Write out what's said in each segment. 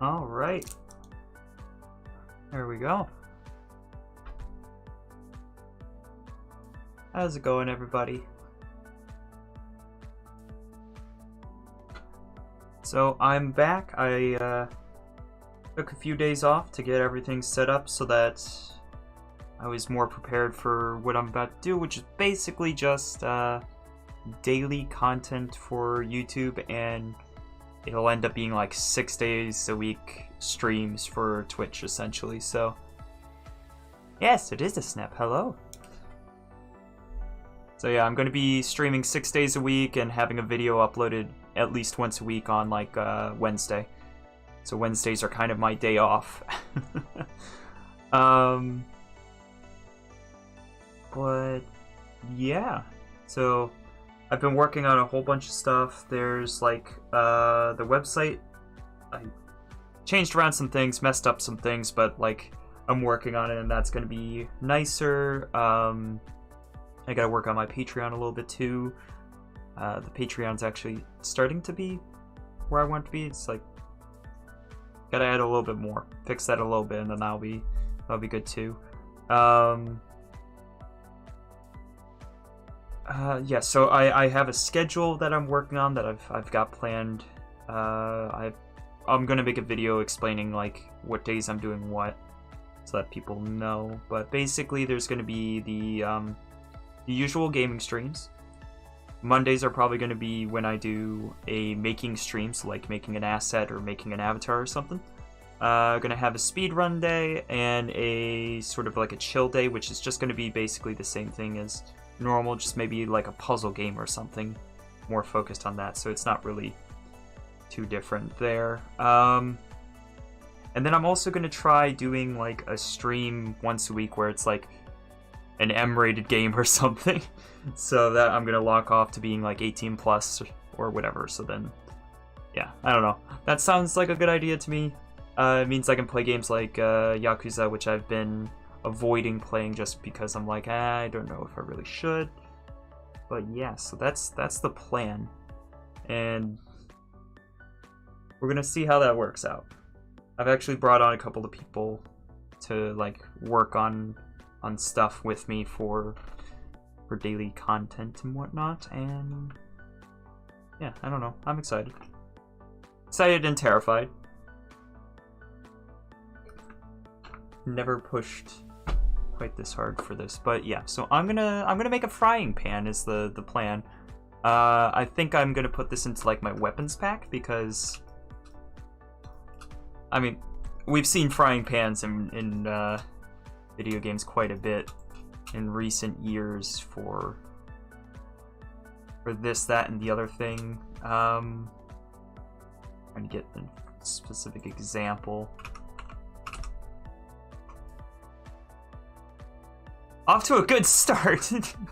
All right. There we go. How's it going, everybody? So I'm back. I took a few days off to get everything set up so that I was more prepared for what I'm about to do, which is basically just daily content for YouTube, and it'll end up being like 6 days a week streams for Twitch, essentially. So yes, it is a Snep. Hello. So yeah, I'm going to be streaming 6 days a week and having a video uploaded at least once a week on like Wednesday. So Wednesdays are kind of my day off. But yeah, so I've been working on a whole bunch of stuff. There's like the website. I changed around some things, messed up some things, but like I'm working on it, and that's going to be nicer. I gotta work on my Patreon a little bit too. The Patreon's actually starting to be where I want it to be. It's like gotta add a little bit more, fix that a little bit, and then that'll be good too. Yeah, so I have a schedule that I'm working on that I've got planned. I'm gonna make a video explaining like what days I'm doing what, so that people know. But basically, there's gonna be the usual gaming streams. Mondays are probably going to be when I do a making stream, so like making an asset or making an avatar or something. Gonna have a speedrun day and a sort of like a chill day, which is just going to be basically the same thing as normal, just maybe like a puzzle game or something more focused on that, so it's not really too different there. And then I'm also going to try doing like a stream once a week where it's like an M-rated game or something, so that I'm gonna lock off to being like 18 plus or whatever. So then, yeah, I don't know. That sounds like a good idea to me. It means I can play games like Yakuza, which I've been avoiding playing just because I'm like, I don't know if I really should. But yeah, so that's the plan, and we're gonna see how that works out. I've actually brought on a couple of people to like work on stuff with me for daily content and whatnot, and yeah, I don't know, I'm excited and terrified. Never pushed quite this hard for this, but yeah, so I'm gonna make a frying pan is the plan. I think I'm gonna put this into like my weapons pack, because I mean, we've seen frying pans in video games quite a bit in recent years for this, that, and the other thing. Trying to get a specific example. Off to a good start.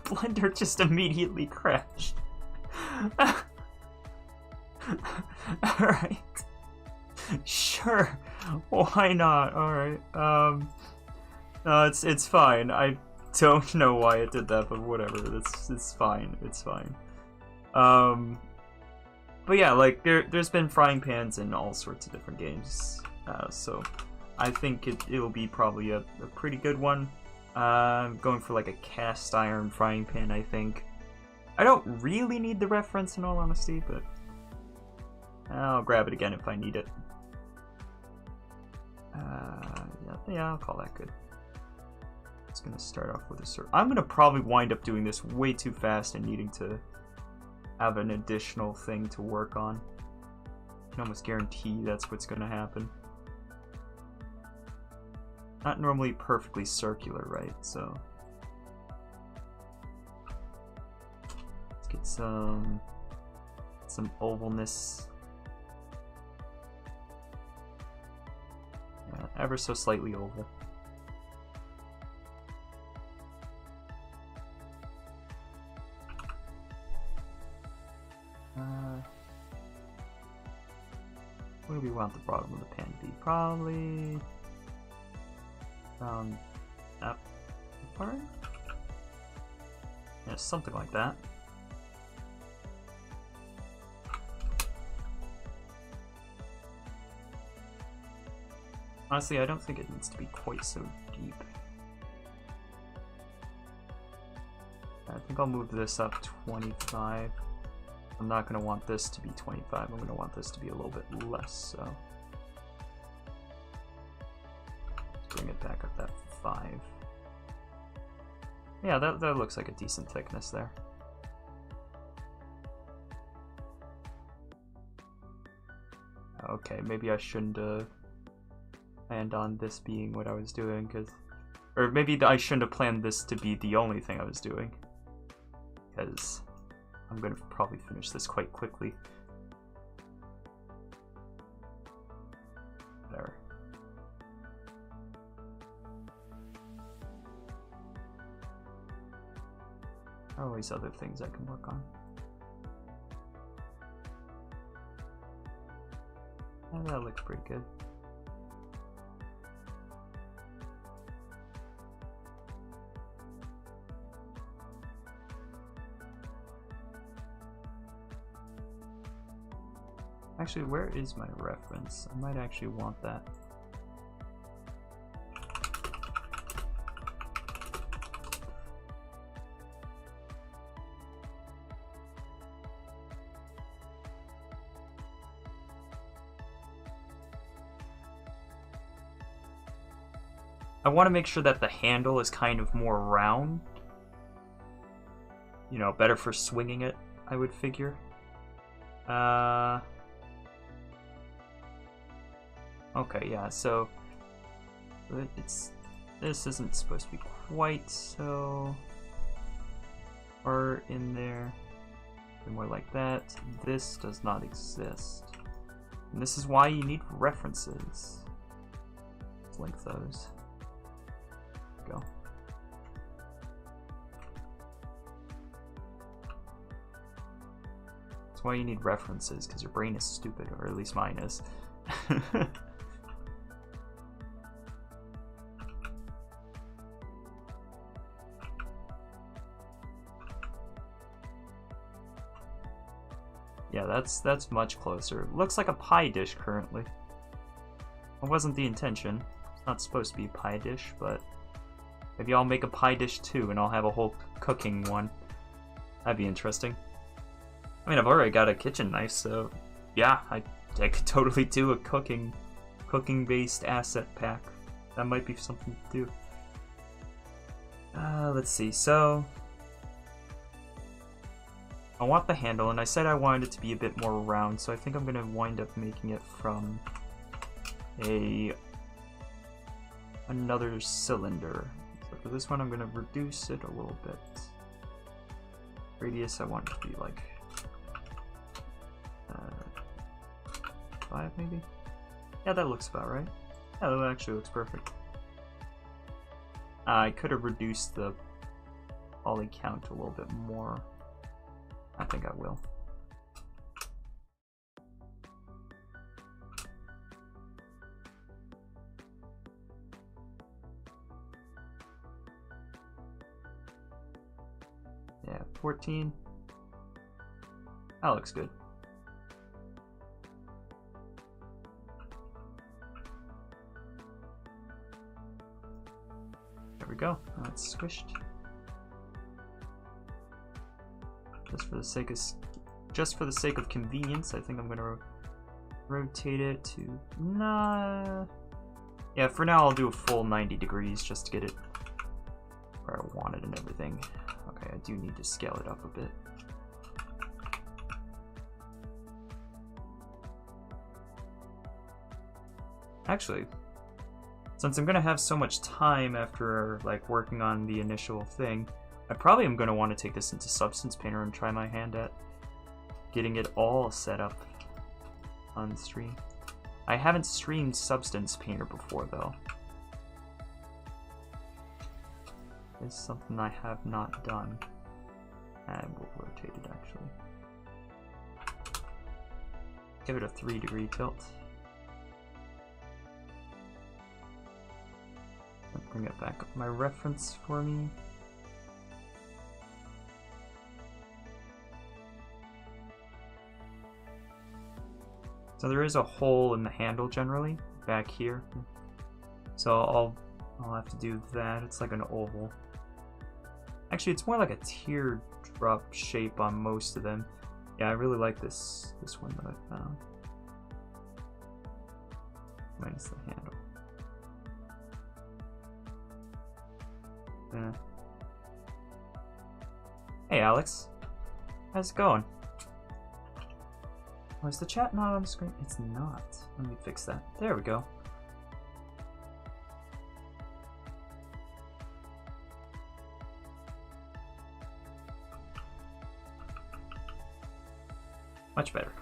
Blender just immediately crashed. Alright. Sure. Why not? Alright. No, it's fine. I don't know why it did that, but whatever. It's fine. It's fine. But yeah, like there's been frying pans in all sorts of different games, so I think it'll be probably a pretty good one. I'm going for like a cast iron frying pan, I think. I don't really need the reference in all honesty, but I'll grab it again if I need it. Yeah, I'll call that good. It's gonna start off with a I'm gonna probably wind up doing this way too fast and needing to have an additional thing to work on. I can almost guarantee that's what's gonna happen. Not normally perfectly circular, right? So let's get some ovalness. Yeah, ever so slightly oval. What do we want the bottom of the pan to be? Probably around that part? Yeah, something like that. Honestly, I don't think it needs to be quite so deep. I think I'll move this up 25. I'm not going to want this to be 25. I'm going to want this to be a little bit less, so. Bring it back up that 5. Yeah, that looks like a decent thickness there. Okay, maybe I shouldn't planned on this being what I was doing, or maybe I shouldn't have planned this to be the only thing I was doing, because I'm going to probably finish this quite quickly. There. There are always other things I can work on. And that looks pretty good. Actually, where is my reference? I might actually want that. I want to make sure that the handle is kind of more round. You know, better for swinging it, I would figure. Okay, yeah, so this isn't supposed to be quite so far in there. More like that. This does not exist. And this is why you need references. Let's link those. There we go. That's why you need references, because your brain is stupid, or at least mine is. Yeah, that's much closer. Looks like a pie dish currently. It wasn't the intention. It's not supposed to be a pie dish, but maybe I'll make a pie dish too, and I'll have a whole cooking one. That'd be interesting. I mean, I've already got a kitchen knife, so yeah, I could totally do a cooking-based asset pack. That might be something to do. Let's see. So I want the handle, and I said I wanted it to be a bit more round, so I think I'm gonna wind up making it from another cylinder. So for this one, I'm gonna reduce it a little bit. Radius, I want it to be like 5 maybe? Yeah, that looks about right. Yeah, that actually looks perfect. I could have reduced the poly count a little bit more. I think I will. Yeah, 14. That looks good. There we go. Now it's squished. Just for the sake of convenience, I think I'm gonna rotate it to yeah, for now I'll do a full 90 degrees just to get it where I want it and everything. Okay, I do need to scale it up a bit. Actually, since I'm gonna have so much time after like working on the initial thing, I probably am going to want to take this into Substance Painter and try my hand at getting it all set up on stream. I haven't streamed Substance Painter before, though. It's something I have not done. And we'll rotate it, actually. Give it a 3-degree tilt. Bring it back up my reference for me. So there is a hole in the handle generally, back here. So I'll have to do that. It's like an oval. Actually, it's more like a teardrop shape on most of them. Yeah, I really like this one that I found. Minus the handle. Yeah. Hey, Alex. How's it going? Oh, is the chat not on the screen? It's not. Let me fix that. There we go. Much better.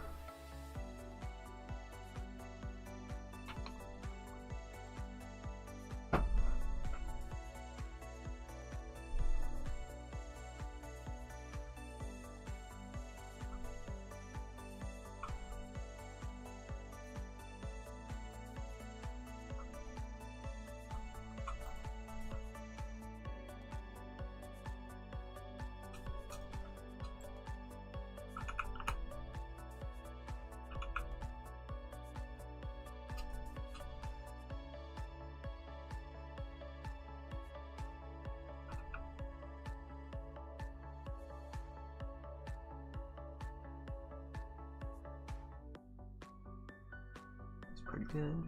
Pretty good.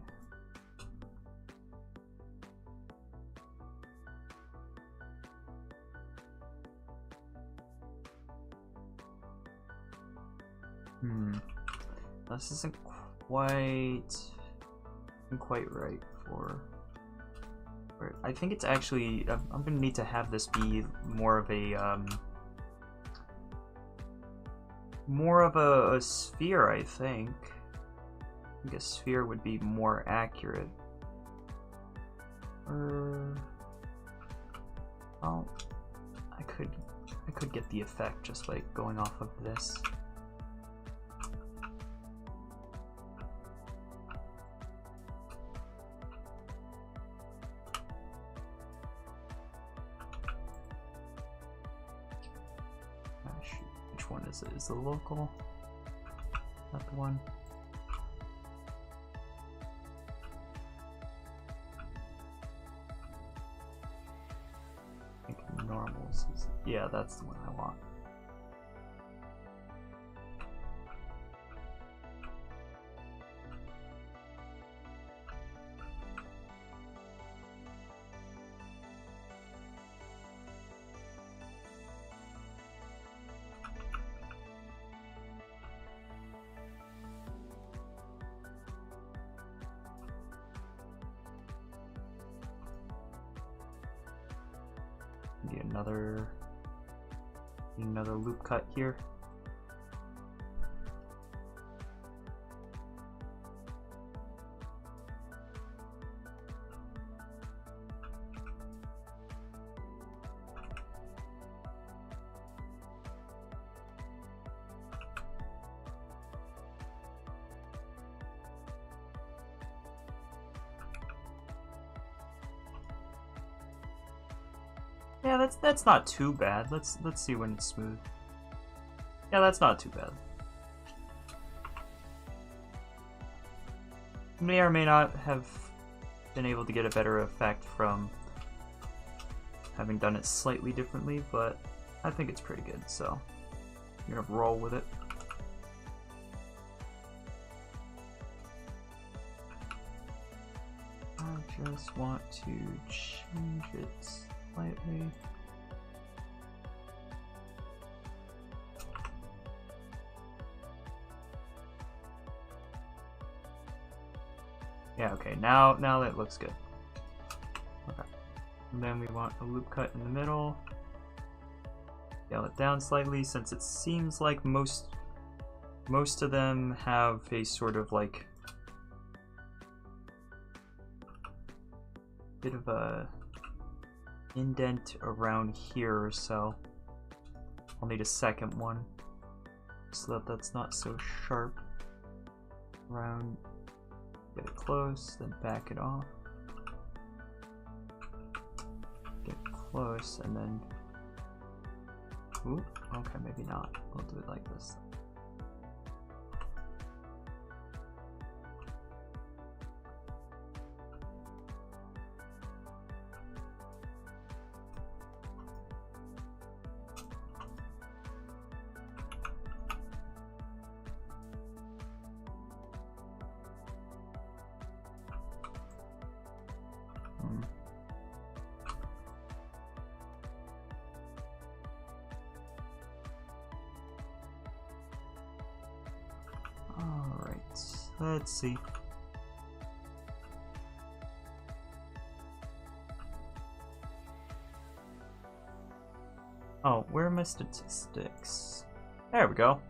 This isn't quite right for. I think it's actually. I'm gonna need to have this be more of a sphere. I think a sphere would be more accurate. Well, I could get the effect just by going off of this. Shoot, which one is it? Is the local? Not the one. Normals. Yeah, that's the one I want. Another loop cut here. Yeah, that's not too bad. Let's see when it's smooth. Yeah, that's not too bad. May or may not have been able to get a better effect from having done it slightly differently, but I think it's pretty good, so I'm gonna roll with it. I just want to change it slightly. Yeah, okay, now that looks good. Okay. And then we want a loop cut in the middle. Scale it down slightly since it seems like most of them have a sort of like bit of a indent around here, so I'll need a second one so that that's not so sharp. Around, get it close, then back it off. Get close, and then, ooh, okay, maybe not. We'll do it like this. Let's see. Oh, where are my statistics? There we go.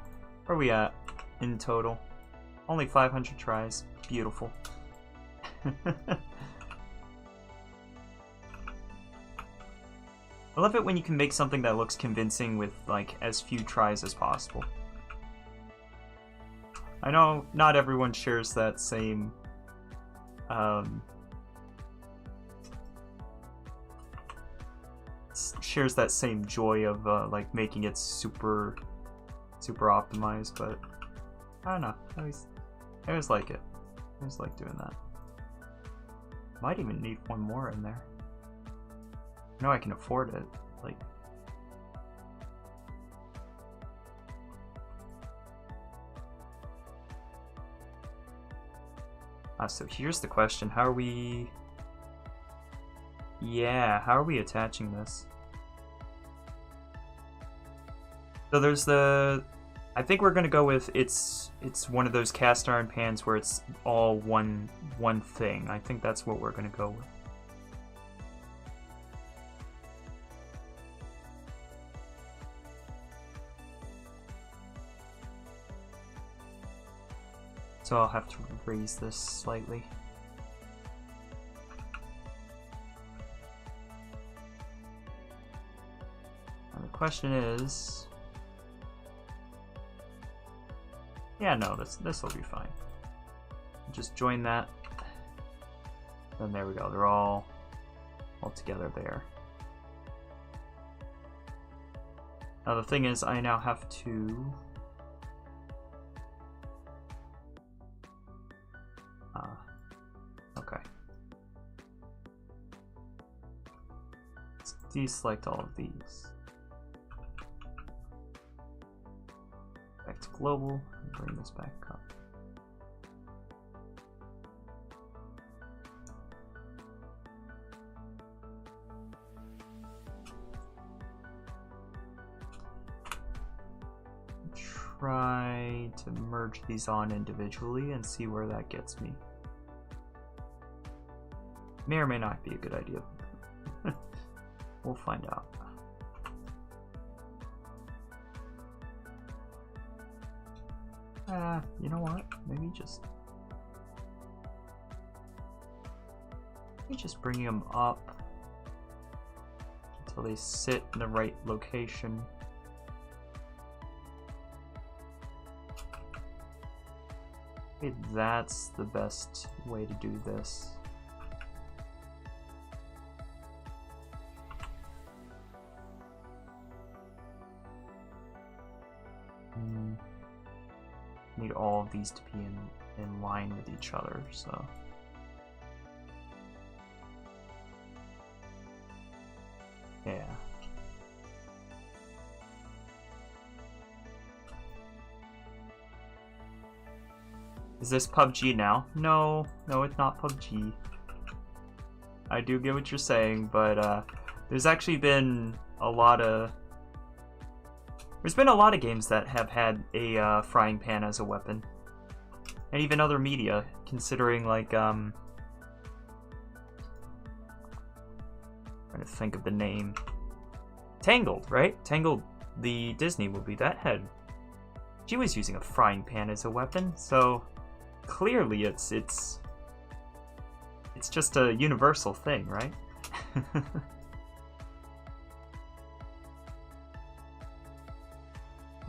Where are we at in total? Only 500 tries. Beautiful. I love it when you can make something that looks convincing with, like, as few tries as possible. I know not everyone shares that same, joy of, like, making it super optimized, but I don't know. I always like it. I always like doing that. Might even need one more in there. I know I can afford it. Like, so here's the question: how are we? Yeah, how are we attaching this? So there's the. I think we're gonna go with it's one of those cast iron pans where it's all one thing. I think that's what we're gonna go with. So I'll have to raise this slightly. And the question is, yeah, no, this will be fine. Just join that. Then there we go. They're all together there. Now the thing is, I now have to. Okay. Let's deselect all of these. Back to global and bring this back up. Try to merge these on individually and see where that gets me. May or may not be a good idea. We'll find out. You know what? Maybe just bring them up until they sit in the right location. Maybe that's the best way to do this. Need all of these to be in line with each other, so. Yeah. Is this PUBG now? No, it's not PUBG. I do get what you're saying, but there's actually been a lot of games that have had a frying pan as a weapon, and even other media. Considering, like, trying to think of the name. Tangled, right? Tangled, the Disney movie, she was using a frying pan as a weapon, so clearly it's just a universal thing, right?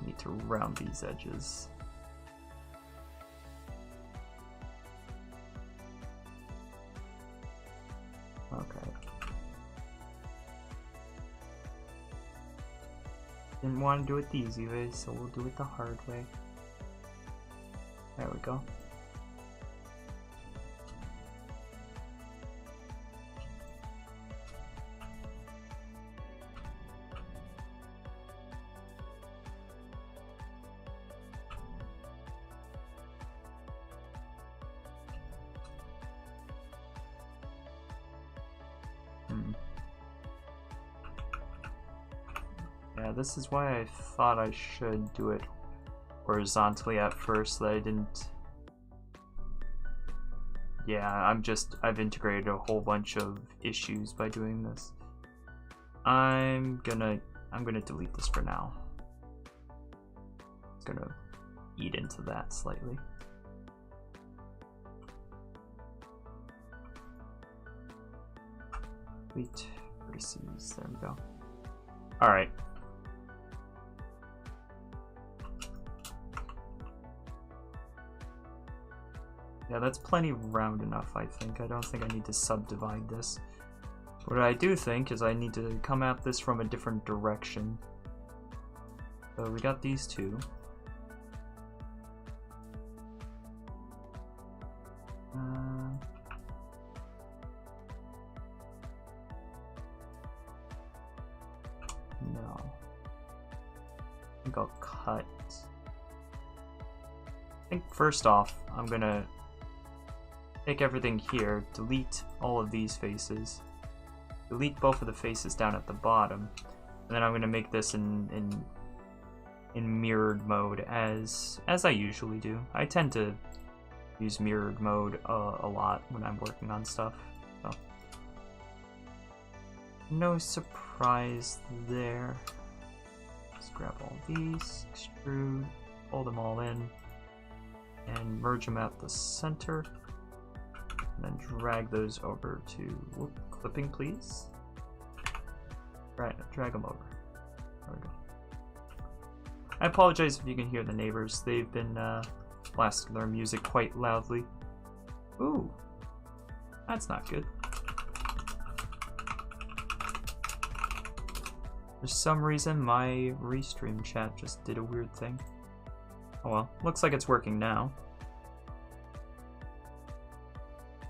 Need to round these edges. Okay. Didn't want to do it the easy way, so we'll do it the hard way. There we go. Yeah, this is why I thought I should do it horizontally at first, so that I didn't yeah, I've integrated a whole bunch of issues by doing this. I'm gonna delete this for now. It's gonna eat into that slightly. Delete vertices, there we go. Alright. Yeah, that's plenty round enough, I think. I don't think I need to subdivide this. What I do think is I need to come at this from a different direction. So we got these two. No. I think I'll cut. I think first off, I'm gonna take everything here, delete all of these faces, delete both of the faces down at the bottom, and then I'm gonna make this in mirrored mode as I usually do. I tend to use mirrored mode a lot when I'm working on stuff. So no surprise there. Just grab all these, extrude, fold them all in, and merge them at the center. And then drag those over to whoop, clipping, please. Right, drag them over. There we go. I apologize if you can hear the neighbors. They've been blasting their music quite loudly. Ooh, that's not good. For some reason, my restream chat just did a weird thing. Oh well, looks like it's working now.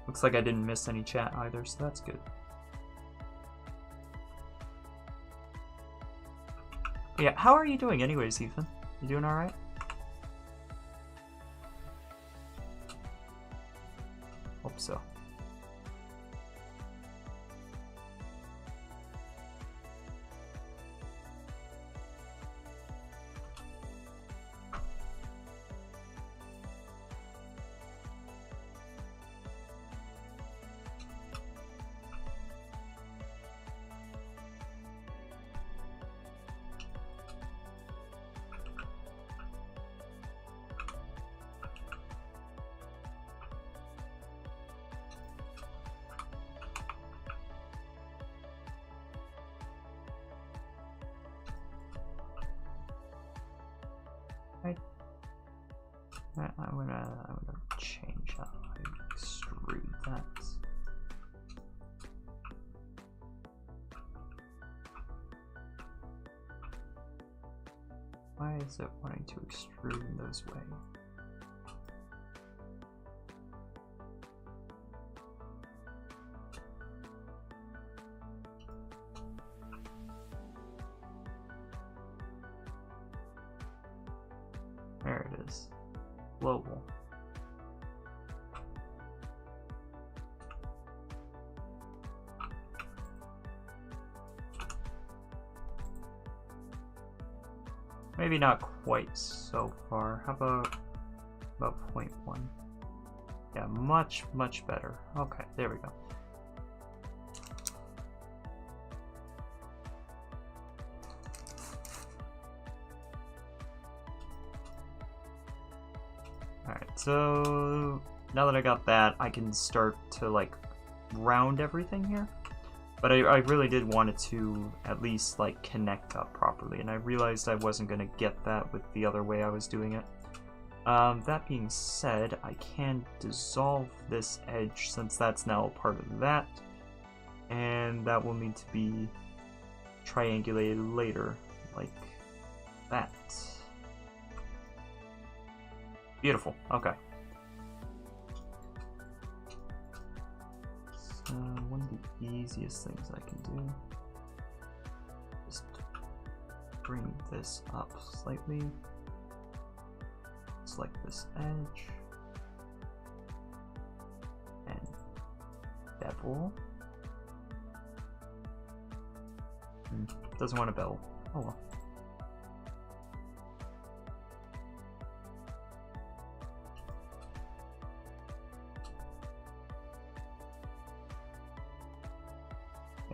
Looks like I didn't miss any chat either, so that's good. Yeah, how are you doing anyways, Ethan? You doing alright? Hope so. I'm gonna change how I extrude that. Why is it wanting to extrude in those ways? There it is. Global. Maybe not quite so far. How about 0.1? Yeah, much better. Okay, there we go. Alright, so now that I got that, I can start to like round everything here. But I really did want it to at least like connect up properly, and I realized I wasn't going to get that with the other way I was doing it. That being said, I can dissolve this edge since that's now a part of that, and that will need to be triangulated later, like that. Beautiful, okay. So one of the easiest things I can do is bring this up slightly. Select this edge and bevel. Doesn't want to bevel. Oh well.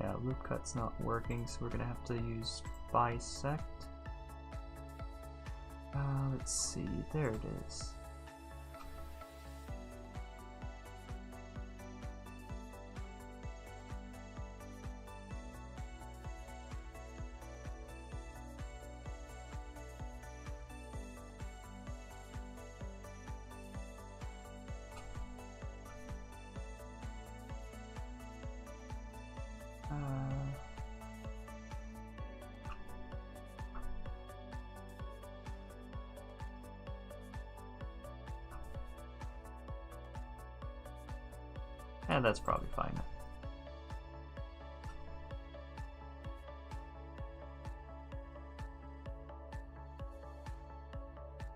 Yeah, loop cut's not working, so we're gonna have to use bisect. Let's see, there it is. And that's probably fine.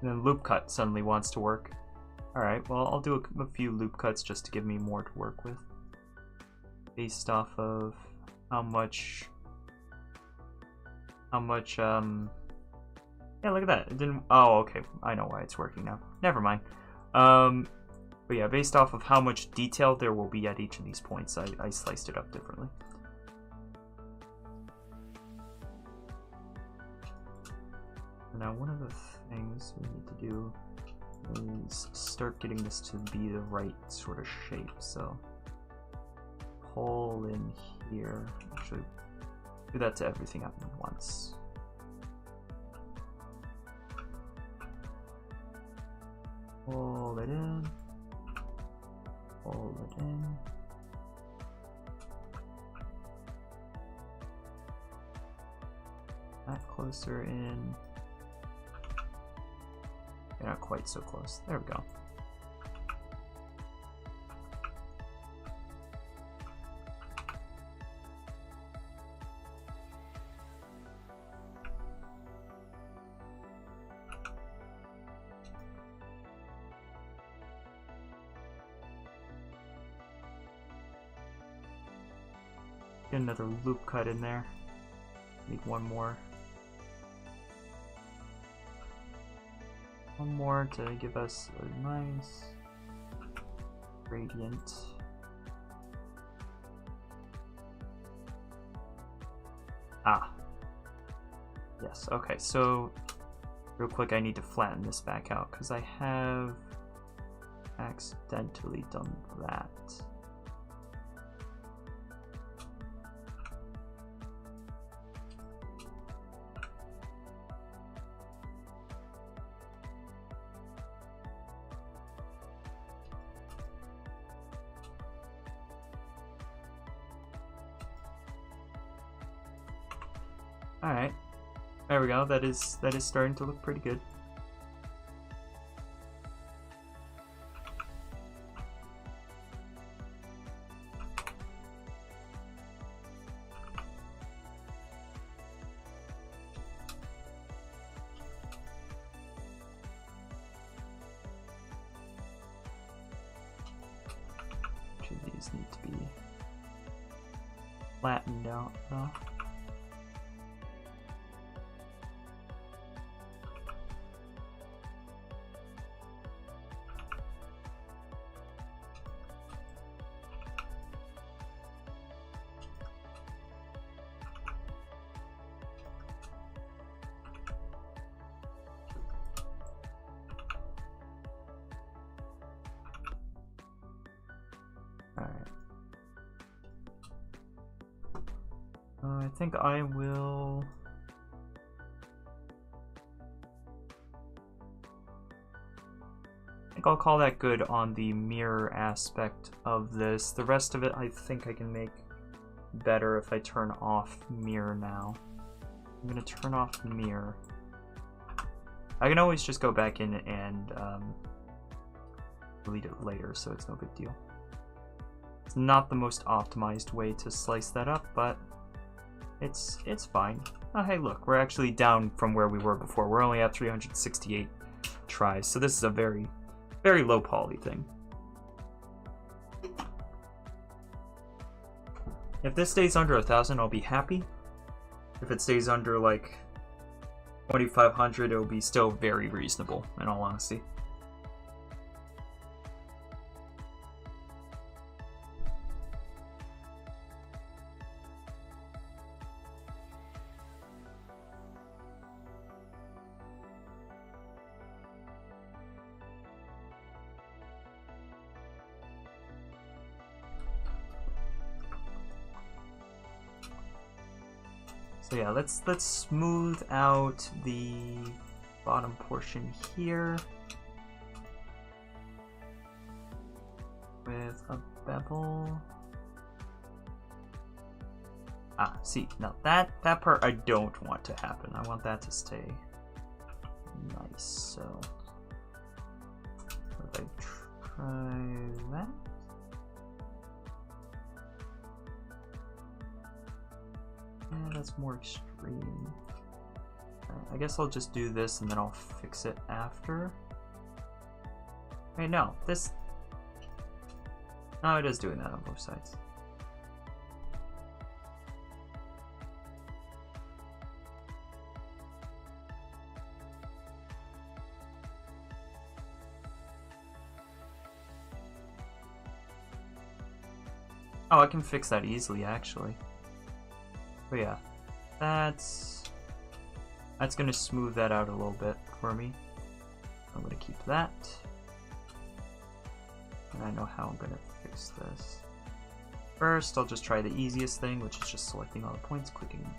And then loop cut suddenly wants to work. Alright, well I'll do a few loop cuts just to give me more to work with. Based off of how much yeah, look at that. It didn't. Oh, okay. I know why it's working now. Never mind. But yeah, based off of how much detail there will be at each of these points, I sliced it up differently. Now, one of the things we need to do is start getting this to be the right sort of shape. So, pull in here. Actually, do that to everything at once. Pull it in. Pull it in. That closer in. You're not quite so close. There we go. Get another loop cut in there. Need one more. One more to give us a nice gradient. Ah. Yes, okay, so real quick I need to flatten this back out because I have accidentally done that. Alright, there we go. That is starting to look pretty good. Each of these need to be flattened out though. I think I will... I think I'll call that good on the mirror aspect of this. The rest of it I think I can make better if I turn off mirror now. I'm gonna turn off mirror. I can always just go back in and delete it later, so it's no big deal. It's not the most optimized way to slice that up, but it's fine. Oh, hey, look, we're actually down from where we were before. We're only at 368 tries, so this is a very, very low poly thing. If this stays under 1,000, I'll be happy. If it stays under, like, 2,500, it'll be still very reasonable, in all honesty. So yeah, let's smooth out the bottom portion here with a bevel. Ah, see, now that part I don't want to happen. I want that to stay nice. So if I try that. Yeah, that's more extreme. I guess I'll just do this and then I'll fix it after. Wait, no, this... No, it is doing that on both sides. Oh, I can fix that easily, actually. But yeah, that's gonna smooth that out a little bit for me. I'm gonna keep that. And I know how I'm gonna fix this. First, I'll just try the easiest thing, which is just selecting all the points, clicking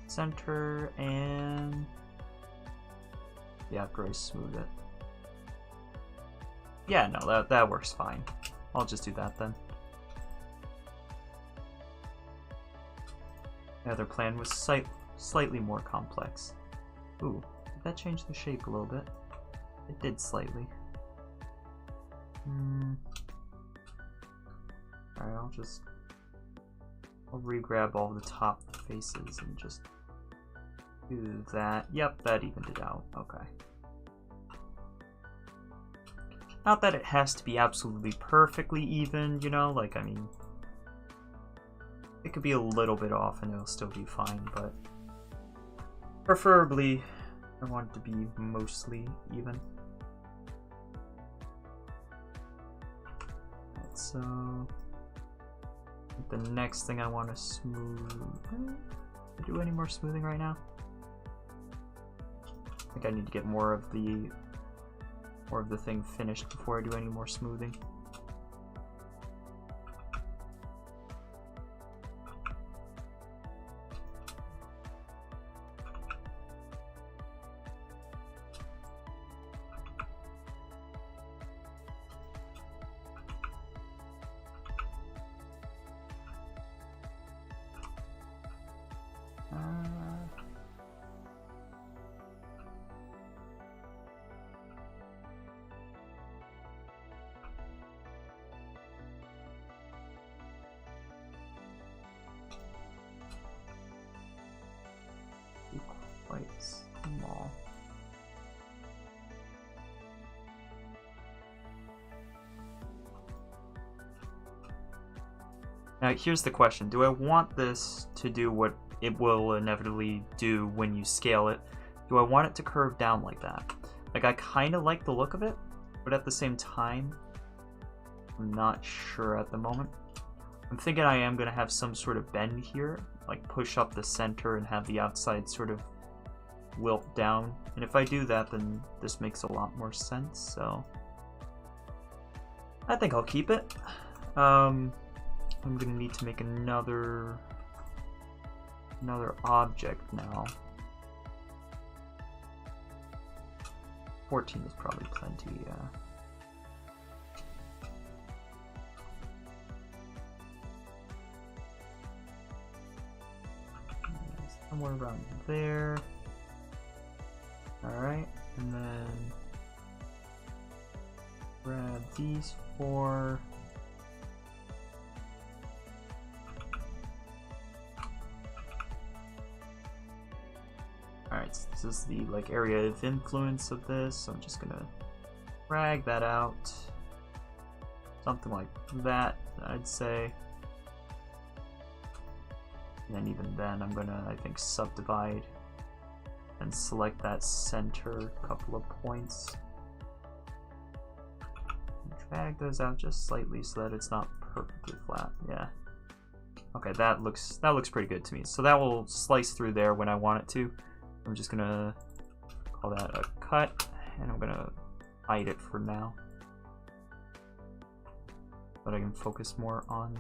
center, and yeah, after I smooth it. Yeah, no, that works fine. I'll just do that then. The other plan was slightly more complex. Ooh, did that change the shape a little bit? It did slightly. Alright, I'll re-grab all the top faces and just do that. Yep, that evened it out. Okay. Not that it has to be absolutely perfectly even, you know, like, I mean, it could be a little bit off and it'll still be fine, but preferably I want it to be mostly even. So the next thing I want to smooth. Do any more smoothing right now? I think I need to get more of the thing finished before I do any more smoothing. Quite small. Now here's the question. Do I want this to do what it will inevitably do when you scale it? Do I want it to curve down like that? Like, I kind of like the look of it, but at the same time, I'm not sure at the moment. I'm thinking I am going to have some sort of bend here, like push up the center and have the outside sort of wilt down. And if I do that, then this makes a lot more sense, so I think I'll keep it. I'm gonna need to make another object now. 14 is probably plenty, yeah. Somewhere around there. Alright, and then grab these four. Alright, so this is the like area of influence of this, so I'm just gonna drag that out. Something like that, I'd say. And then even then I'm gonna, I think, subdivide and select that center couple of points. Drag those out just slightly so that it's not perfectly flat. Yeah. Okay, that looks pretty good to me. So that will slice through there when I want it to. I'm just gonna call that a cut, and I'm gonna hide it for now, but I can focus more on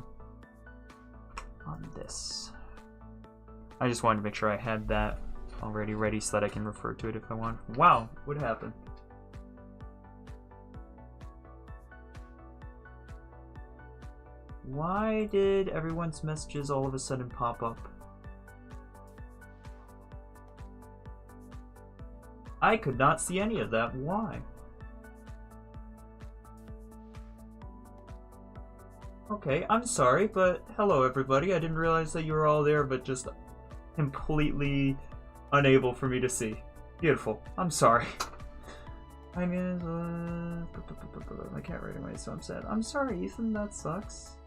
this. I just wanted to make sure I had that already ready so that I can refer to it if I want. Wow, what happened? Why did everyone's messages all of a sudden pop up? I could not see any of that. Why? Okay, I'm sorry, but hello everybody. I didn't realize that you were all there, but just completely unable for me to see. Beautiful. I'm sorry. I mean, I can't write away, so I'm sad. I'm sorry, Ethan. That sucks.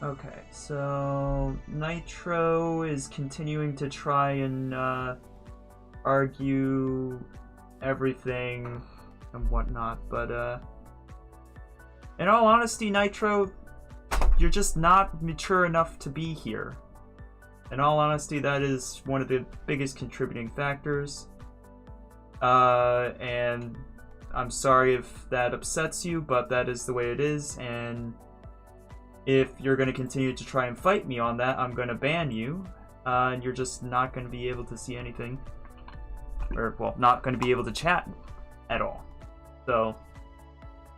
Okay, so Nitro is continuing to try and argue everything and whatnot, but in all honesty, Nitro, you're just not mature enough to be here. In all honesty, that is one of the biggest contributing factors, and I'm sorry if that upsets you, but that is the way it is, and if you're going to continue to try and fight me on that, I'm going to ban you, and you're just not going to be able to see anything. Or, well, not going to be able to chat at all. So,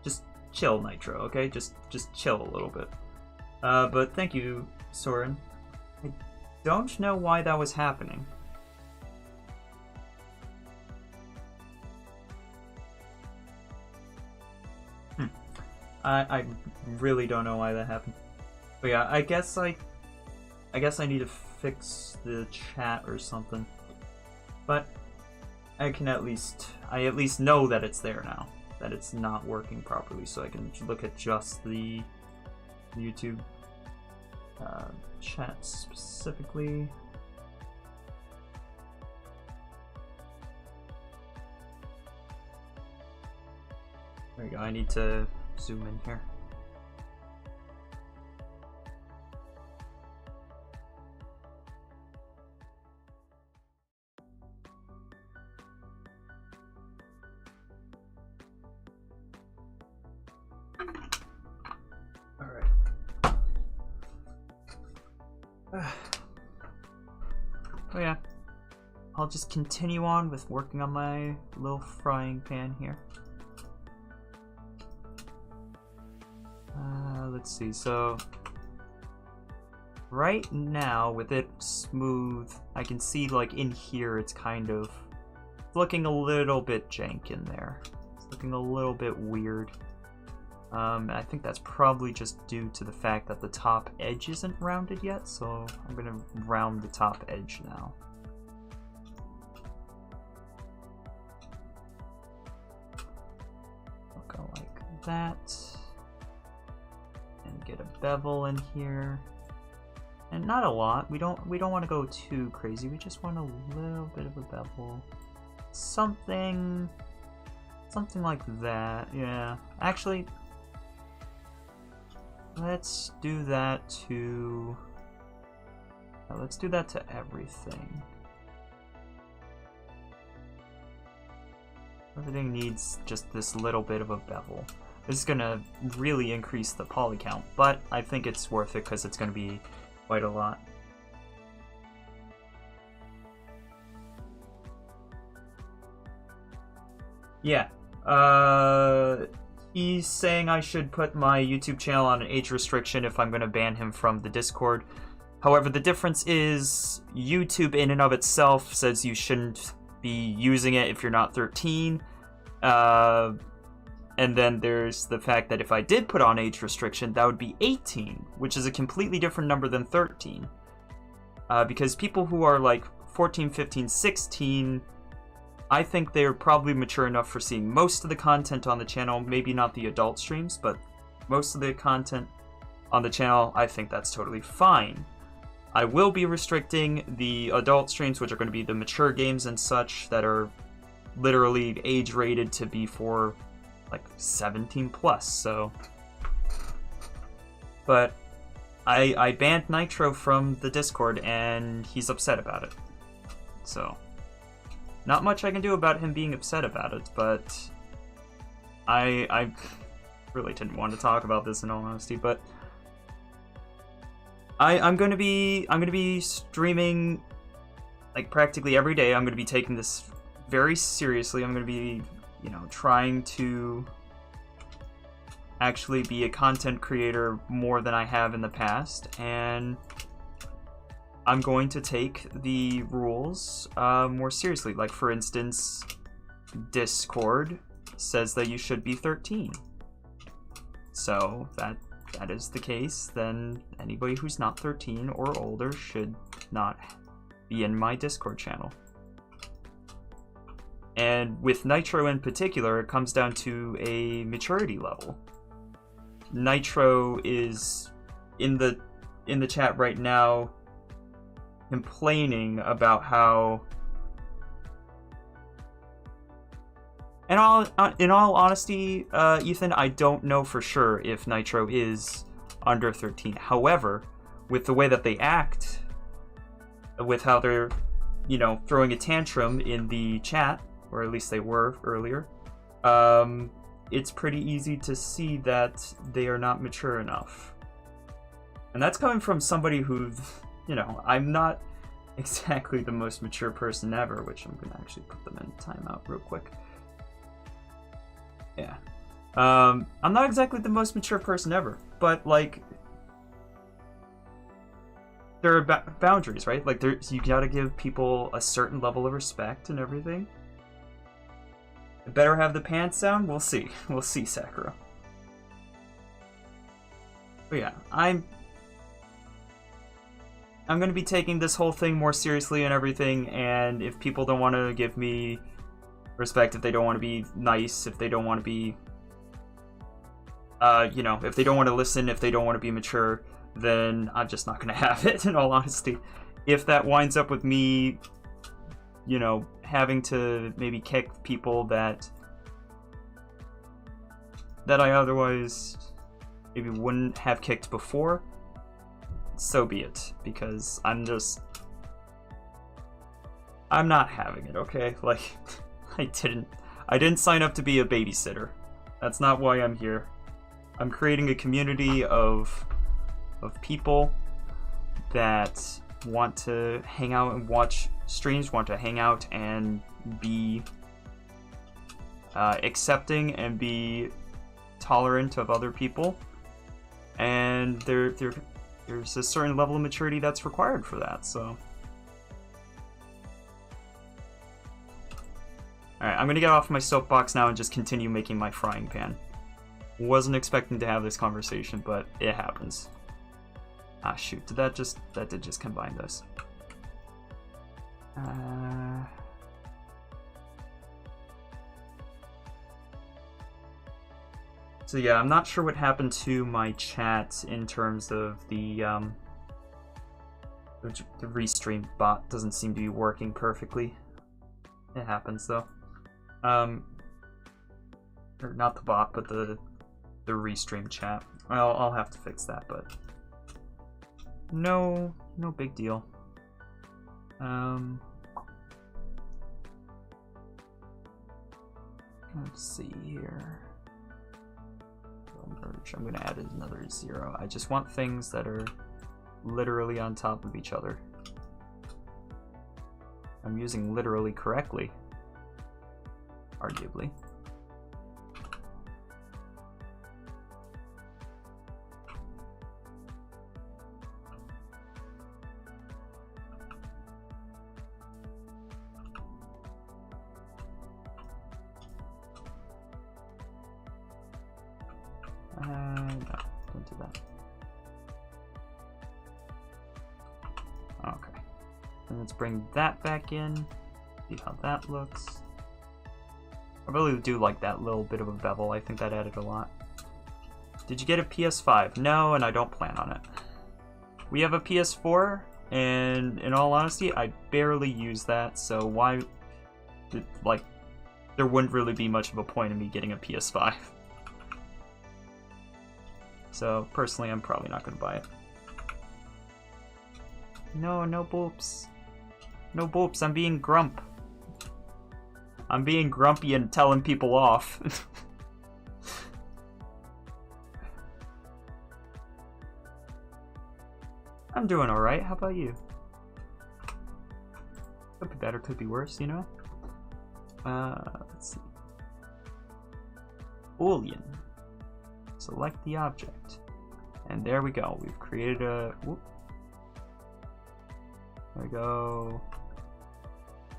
just chill, Nitro, okay? Just chill a little bit. But thank you, Soren. I don't know why that was happening. I really don't know why that happened. But yeah, I guess I need to fix the chat or something. But I at least know that it's there now. That it's not working properly, so I can look at just the YouTube chat specifically. There we go, I need to zoom in here. All right. Oh yeah, I'll just continue on with working on my little frying pan here. Let's see, so right now with it smooth, I can see like in here it's kind of looking a little bit jank in there. It's looking a little bit weird. I think that's probably just due to the fact that the top edge isn't rounded yet, so I'm gonna round the top edge now. I'll go like that. And get a bevel in here, and not a lot. We don't want to go too crazy. We just want a little bit of a bevel, something like that. Yeah, actually, let's do that to everything. Everything needs just this little bit of a bevel. This is gonna really increase the poly count, but I think it's worth it because it's gonna be quite a lot. Yeah, he's saying I should put my YouTube channel on an age restriction if I'm gonna ban him from the Discord. However, the difference is YouTube in and of itself says you shouldn't be using it if you're not 13. And then there's the fact that if I did put on age restriction, that would be 18, which is a completely different number than 13. Because people who are like 14, 15, 16, I think they're probably mature enough for seeing most of the content on the channel, maybe not the adult streams, but most of the content on the channel, I think that's totally fine. I will be restricting the adult streams, which are going to be the mature games and such that are literally age rated to be for like 17 plus, so... But I banned Nitro from the Discord, and he's upset about it. So, not much I can do about him being upset about it, but I really didn't want to talk about this in all honesty, but I'm gonna be streaming like practically every day. I'm gonna be taking this very seriously. I'm gonna be, you know, trying to actually be a content creator more than I have in the past, and I'm going to take the rules more seriously. Like, for instance, Discord says that you should be 13. So that is the case, then anybody who's not 13 or older should not be in my Discord channel. And with Nitro in particular, it comes down to a maturity level. Nitro is in the chat right now complaining about how, in all honesty, Ethan, I don't know for sure if Nitro is under 13. However, with the way that they act, with how they're, you know, throwing a tantrum in the chat, or at least they were earlier, it's pretty easy to see that they are not mature enough. And that's coming from somebody who, you know, I'm not exactly the most mature person ever, which I'm gonna actually put them in timeout real quick. Yeah. I'm not exactly the most mature person ever, but, like, there are boundaries, right? Like, you gotta give people a certain level of respect and everything. It better have the pants down? We'll see. We'll see, Sakura. But yeah, I'm gonna be taking this whole thing more seriously and everything, and if people don't want to give me respect, if they don't want to be nice, if they don't want to be, you know, if they don't want to listen, if they don't want to be mature, then I'm just not gonna have it, in all honesty. If that winds up with me, you know, having to maybe kick people that I otherwise maybe wouldn't have kicked before, so be it, because I'm not having it, okay? Like, I didn't sign up to be a babysitter. That's not why I'm here. I'm creating a community of people that want to hang out and watch streams, want to hang out and be accepting and be tolerant of other people, and there's a certain level of maturity that's required for that. So, alright, I'm gonna get off my soapbox now and just continue making my frying pan. Wasn't expecting to have this conversation, but it happens. Ah, shoot, that did just combine those. So yeah, I'm not sure what happened to my chat in terms of the restream bot doesn't seem to be working perfectly. It happens though. Or not the bot, but the restream chat. Well, I'll have to fix that, but no big deal. Let's see here. Merge. I'm gonna add another 0. I just want things that are literally on top of each other. I'm using literally correctly, arguably. No, don't do that. Okay. And let's bring that back in. See how that looks. I really do like that little bit of a bevel. I think that added a lot. Did you get a PS5? No, and I don't plan on it. We have a PS4, and in all honesty, I barely use that, so why... Like, there wouldn't really be much of a point in me getting a PS5. So, personally, I'm probably not going to buy it. No, no boops. No boops, I'm being grump. I'm being grumpy and telling people off. I'm doing alright, how about you? Could be better, could be worse, you know? Let's see. Boolean. Select the object. And there we go, we've created a... Whoop. There we go.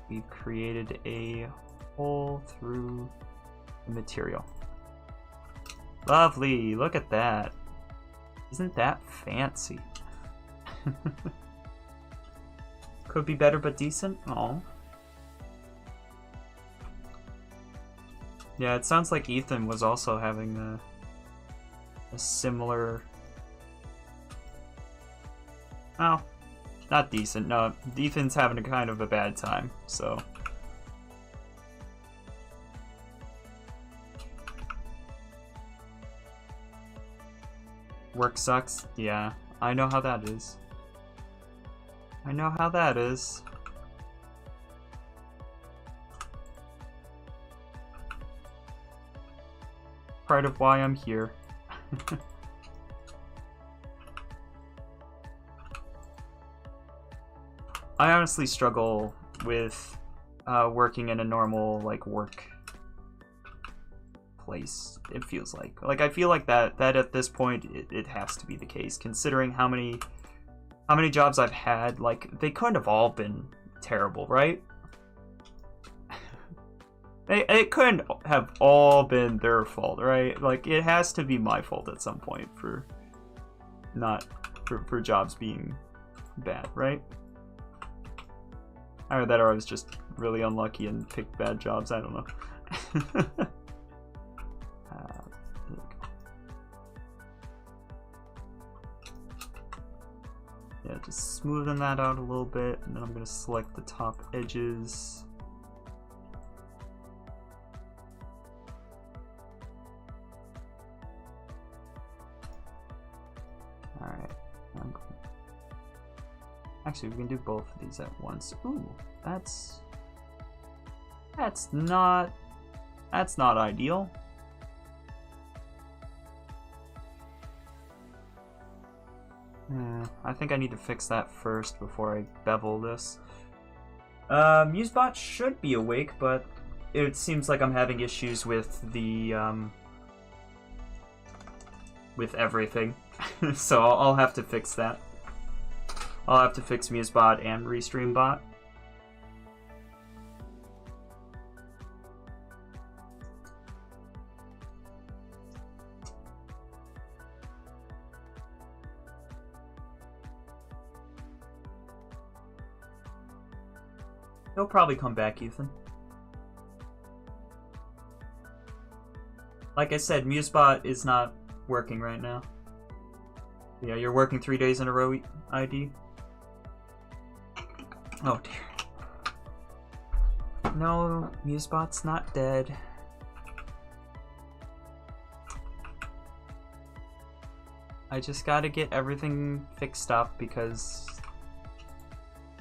We've created a hole through the material. Lovely, look at that. Isn't that fancy? Could be better but decent? Oh. Yeah, it sounds like Ethan was also having a similar... Oh. Not decent, no. Ethan's having a kind of a bad time, so... Work sucks? Yeah, I know how that is. I know how that is. Part of why I'm here. I honestly struggle with working in a normal, like, work place, it feels like. Like, I feel like that at this point, it has to be the case, considering how many jobs I've had. Like, they couldn't have all been terrible, right? It couldn't have all been their fault, right? Like, it has to be my fault at some point for jobs being bad, right? Either that or I was just really unlucky and picked bad jobs, I don't know. Yeah, just smoothing that out a little bit, and then I'm going to select the top edges. Alright. Actually, we can do both of these at once. Ooh, that's not ideal. I think I need to fix that first before I bevel this. MewsBot should be awake, but it seems like I'm having issues with the with everything. So I'll have to fix that. I'll have to fix MewsBot and ReStreamBot. He'll probably come back, Ethan. Like I said, MewsBot is not working right now. Yeah, you're working 3 days in a row, ID. Oh dear. No, MewsBot's not dead. I just gotta get everything fixed up because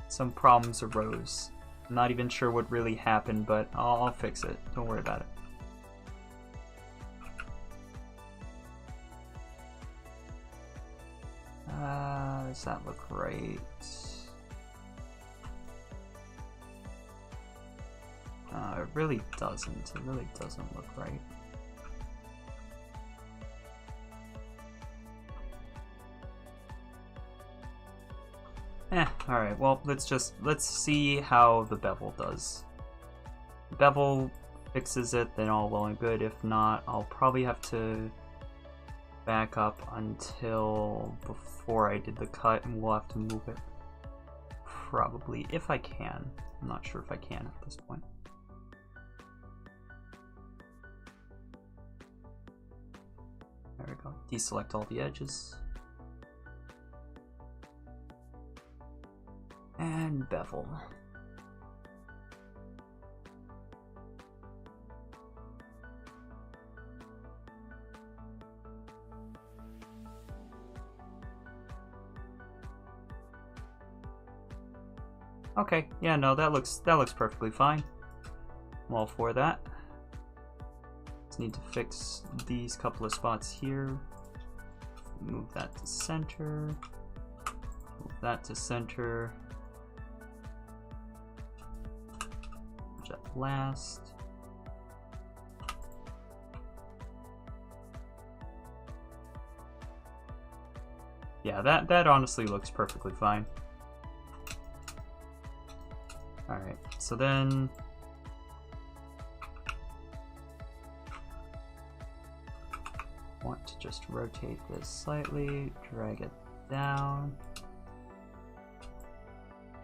some problems arose. I'm not even sure what really happened, but I'll fix it. Don't worry about it. Does that look right? It really doesn't. It really doesn't look right. Alright, well, let's see how the bevel does. If bevel fixes it, then all well and good. If not, I'll probably have to back up until before I did the cut, and we'll have to move it. Probably, if I can. I'm not sure if I can at this point. There we go. Deselect all the edges. And bevel. Okay, yeah, no, that looks perfectly fine. I'm all for that. Just need to fix these couple of spots here. Move that to center. Move that to center. Jet last. Yeah, that honestly looks perfectly fine. Alright, so then want to just rotate this slightly, drag it down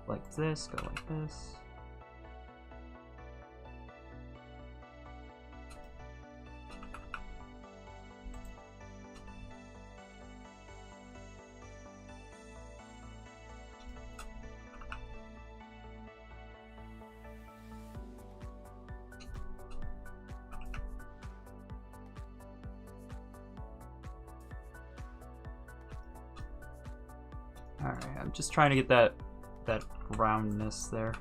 like this, go like this. Alright, I'm just trying to get that roundness there.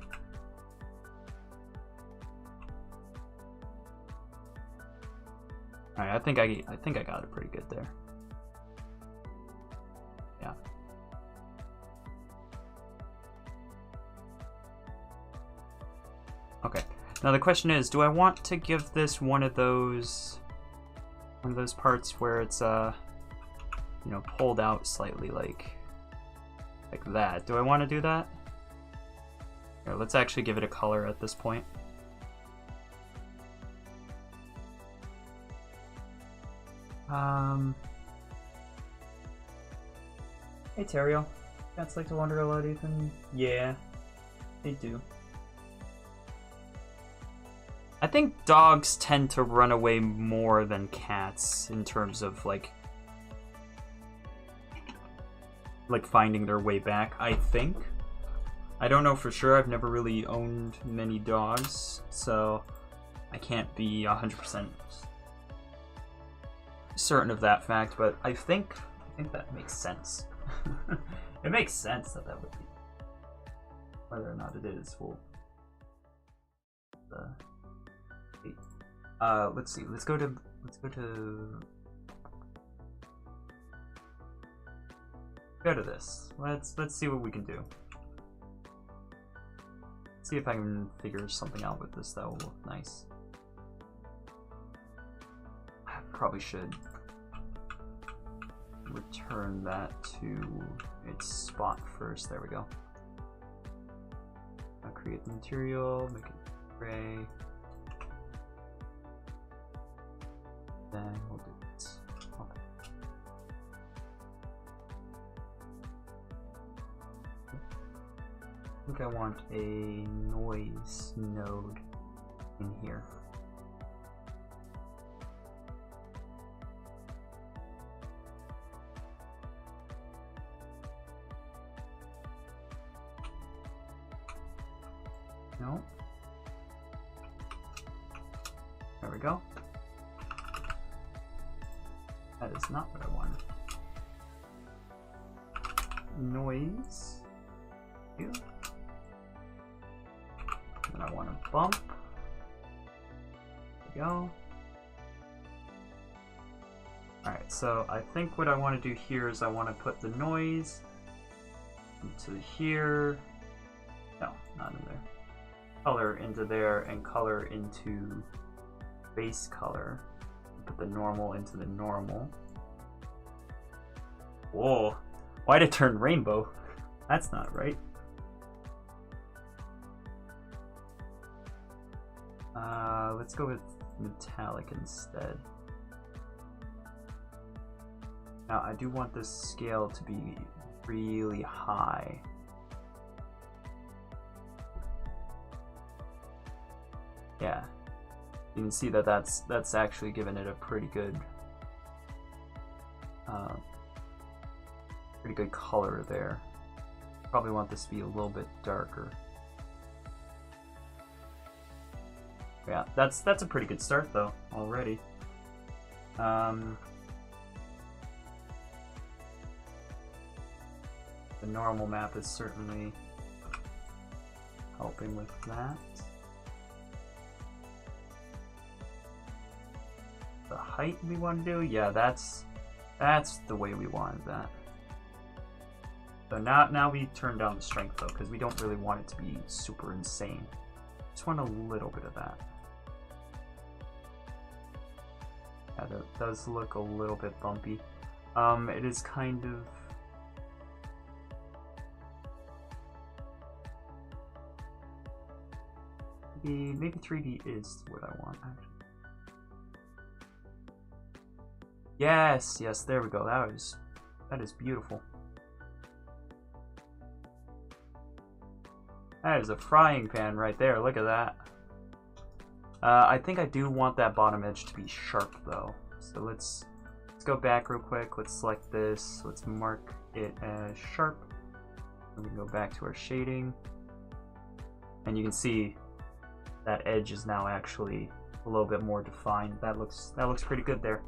Alright, I think I got it pretty good there. Yeah. Okay. Now the question is, do I want to give this one of those parts where it's you know, pulled out slightly like that? Do I want to do that? Here, let's actually give it a color at this point. Hey Terrio. Cats like to wander a lot, Ethan? Yeah, they do. I think dogs tend to run away more than cats in terms of like finding their way back, I think. I don't know for sure, I've never really owned many dogs, so I can't be 100% certain of that fact, but I think that makes sense. It makes sense that would be. Whether or not it is, we'll... let's see, let's go to this. Let's see what we can do. See if I can figure something out with this that will look nice. I probably should return that to its spot first. There we go. I'll create the material, make it gray. Then we'll do this. Okay. I think I want a noise node in here. No. There we go. That is not what I wanted. Noise. Here. And I want a bump. There we go. Alright, so I think what I want to do here is I want to put the noise into here. No, not in there. Color into there and color into base color. Put the normal into the normal. Whoa, why'd it turn rainbow? That's not right. Let's go with metallic instead. Now I do want this scale to be really high. Yeah, you can see that that's actually given it a pretty good color there. Probably want this to be a little bit darker. Yeah, that's a pretty good start though already. The normal map is certainly helping with that. The height we want to do, yeah, that's the way we wanted that. So now we turn down the strength though, because we don't really want it to be super insane. Just want a little bit of that. Yeah, that does look a little bit bumpy. It is kind of... Maybe 3D is what I want, actually. Yes, yes, there we go. That is beautiful. That is a frying pan right there. Look at that. I think I do want that bottom edge to be sharp though. So let's go back real quick. Let's select this. Let's mark it as sharp. And we can go back to our shading. And you can see that edge is now actually a little bit more defined. That looks pretty good there.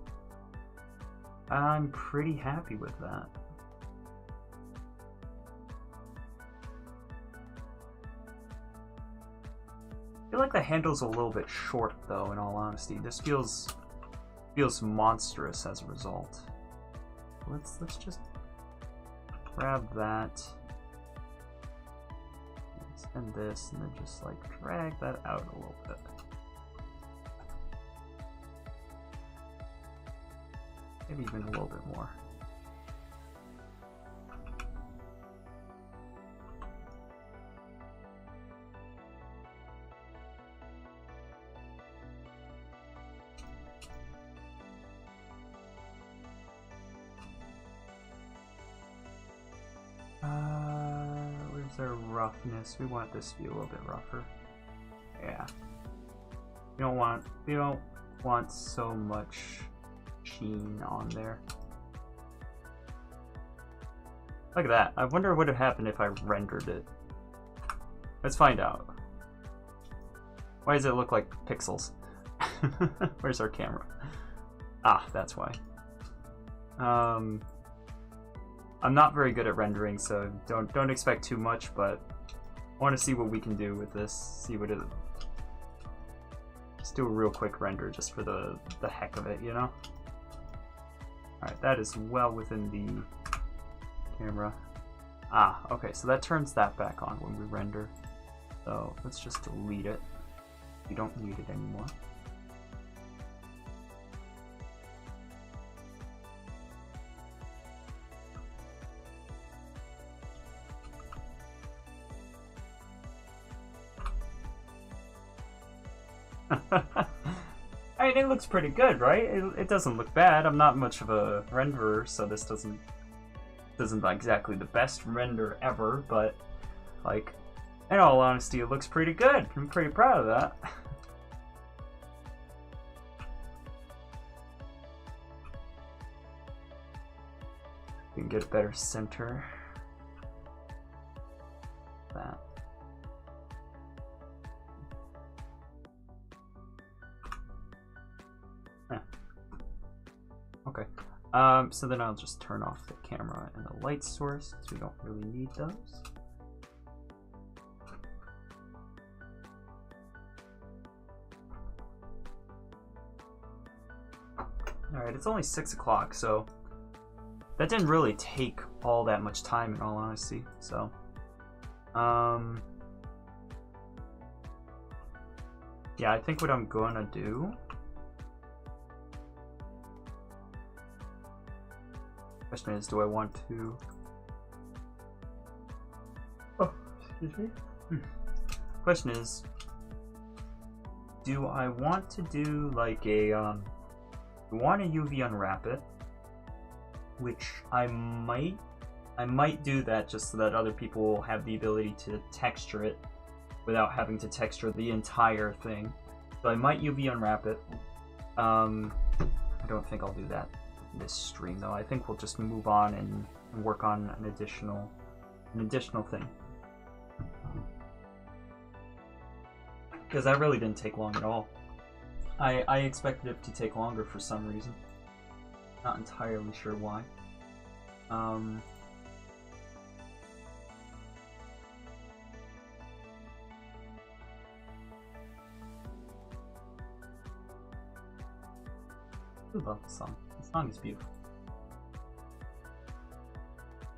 I'm pretty happy with that. I feel like the handle's a little bit short though, in all honesty. This feels monstrous as a result. Let's just grab that. And this, and then just like drag that out a little bit. Maybe even a little bit more. Where's our roughness? We want this to be a little bit rougher. Yeah. We don't want so much sheen on there. Look at that. I wonder what would have happened if I rendered it. Let's find out. Why does it look like pixels? Where's our camera? Ah, that's why. I'm not very good at rendering, so don't expect too much, but I want to see what we can do with this. See what it. Just do a real quick render just for the heck of it, you know? Alright, that is well within the camera. Ah, okay, so that turns that back on when we render. So let's just delete it. We don't need it anymore. I mean, it looks pretty good, right? It doesn't look bad. I'm not much of a renderer, so this doesn't exactly the best render ever, but like, in all honesty, it looks pretty good. I'm pretty proud of that. We can get a better center. That. Okay, so then I'll just turn off the camera and the light source, because we don't really need those. Alright, it's only 6 o'clock, so that didn't really take all that much time in all honesty, so yeah, I think what I'm gonna do, question is, do I want to... Oh, excuse me. Question is, do I want to do like a, I want to UV unwrap it, which I might do that just so that other people will have the ability to texture it without having to texture the entire thing. So I might UV unwrap it. I don't think I'll do that this stream though. I think we'll just move on and work on an additional thing, because that really didn't take long at all. I expected it to take longer for some reason. Not entirely sure why. I love the song. The song is beautiful.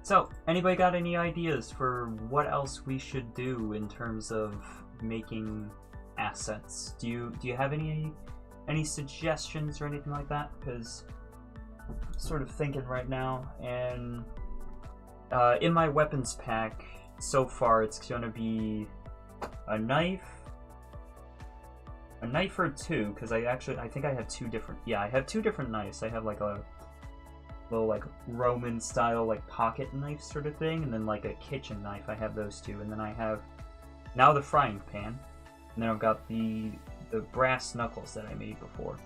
So, anybody got any ideas for what else we should do in terms of making assets? Do you have any suggestions or anything like that? Because I'm sort of thinking right now, and in my weapons pack so far, it's gonna be a knife or two, because I think I have two different. Yeah, I have two different knives. I have like a little like Roman style like pocket knife sort of thing, and then like a kitchen knife. I have those two, and then I have now the frying pan, and then I've got the brass knuckles that I made before.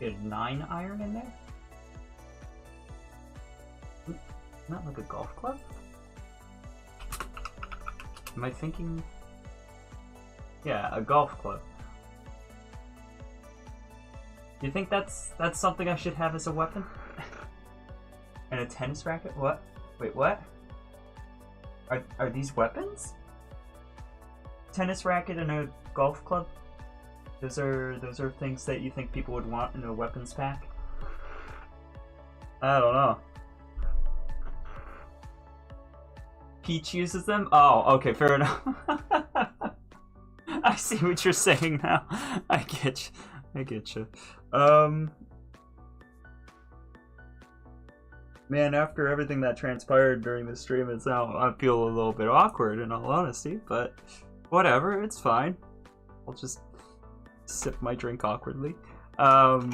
Get 9 iron in there? Not like a golf club? Am I thinking? Yeah, a golf club. Do you think that's something I should have as a weapon? And a tennis racket? What? Wait, what? Are these weapons? Tennis racket and a golf club? Those are things that you think people would want in a weapons pack? I don't know. Peach uses them? Oh, okay, fair enough. I see what you're saying now. I get you. Man, after everything that transpired during the stream, it's now I feel a little bit awkward in all honesty, but whatever, it's fine. I'll just sip my drink awkwardly. Oh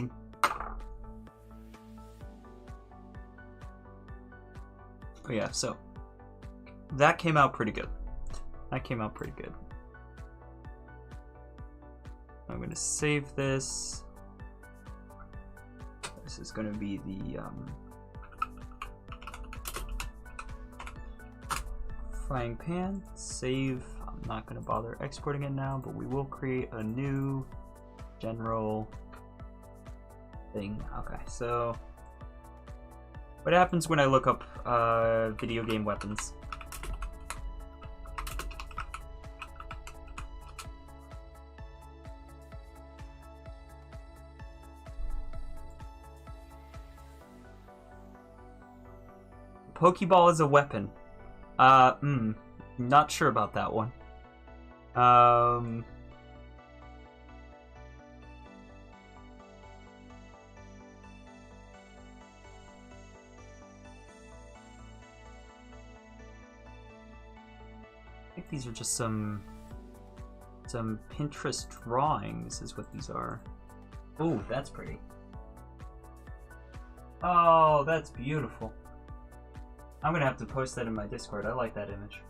yeah, so that came out pretty good. I'm gonna save this. This is gonna be the frying pan. Save. I'm not gonna bother exporting it now, but we will create a new general thing. Okay, so what happens when I look up video game weapons? Pokeball is a weapon. Not sure about that one. I think these are just some Pinterest drawings is what these are. Oh, that's pretty. Oh, that's beautiful. I'm gonna have to post that in my Discord. I like that image.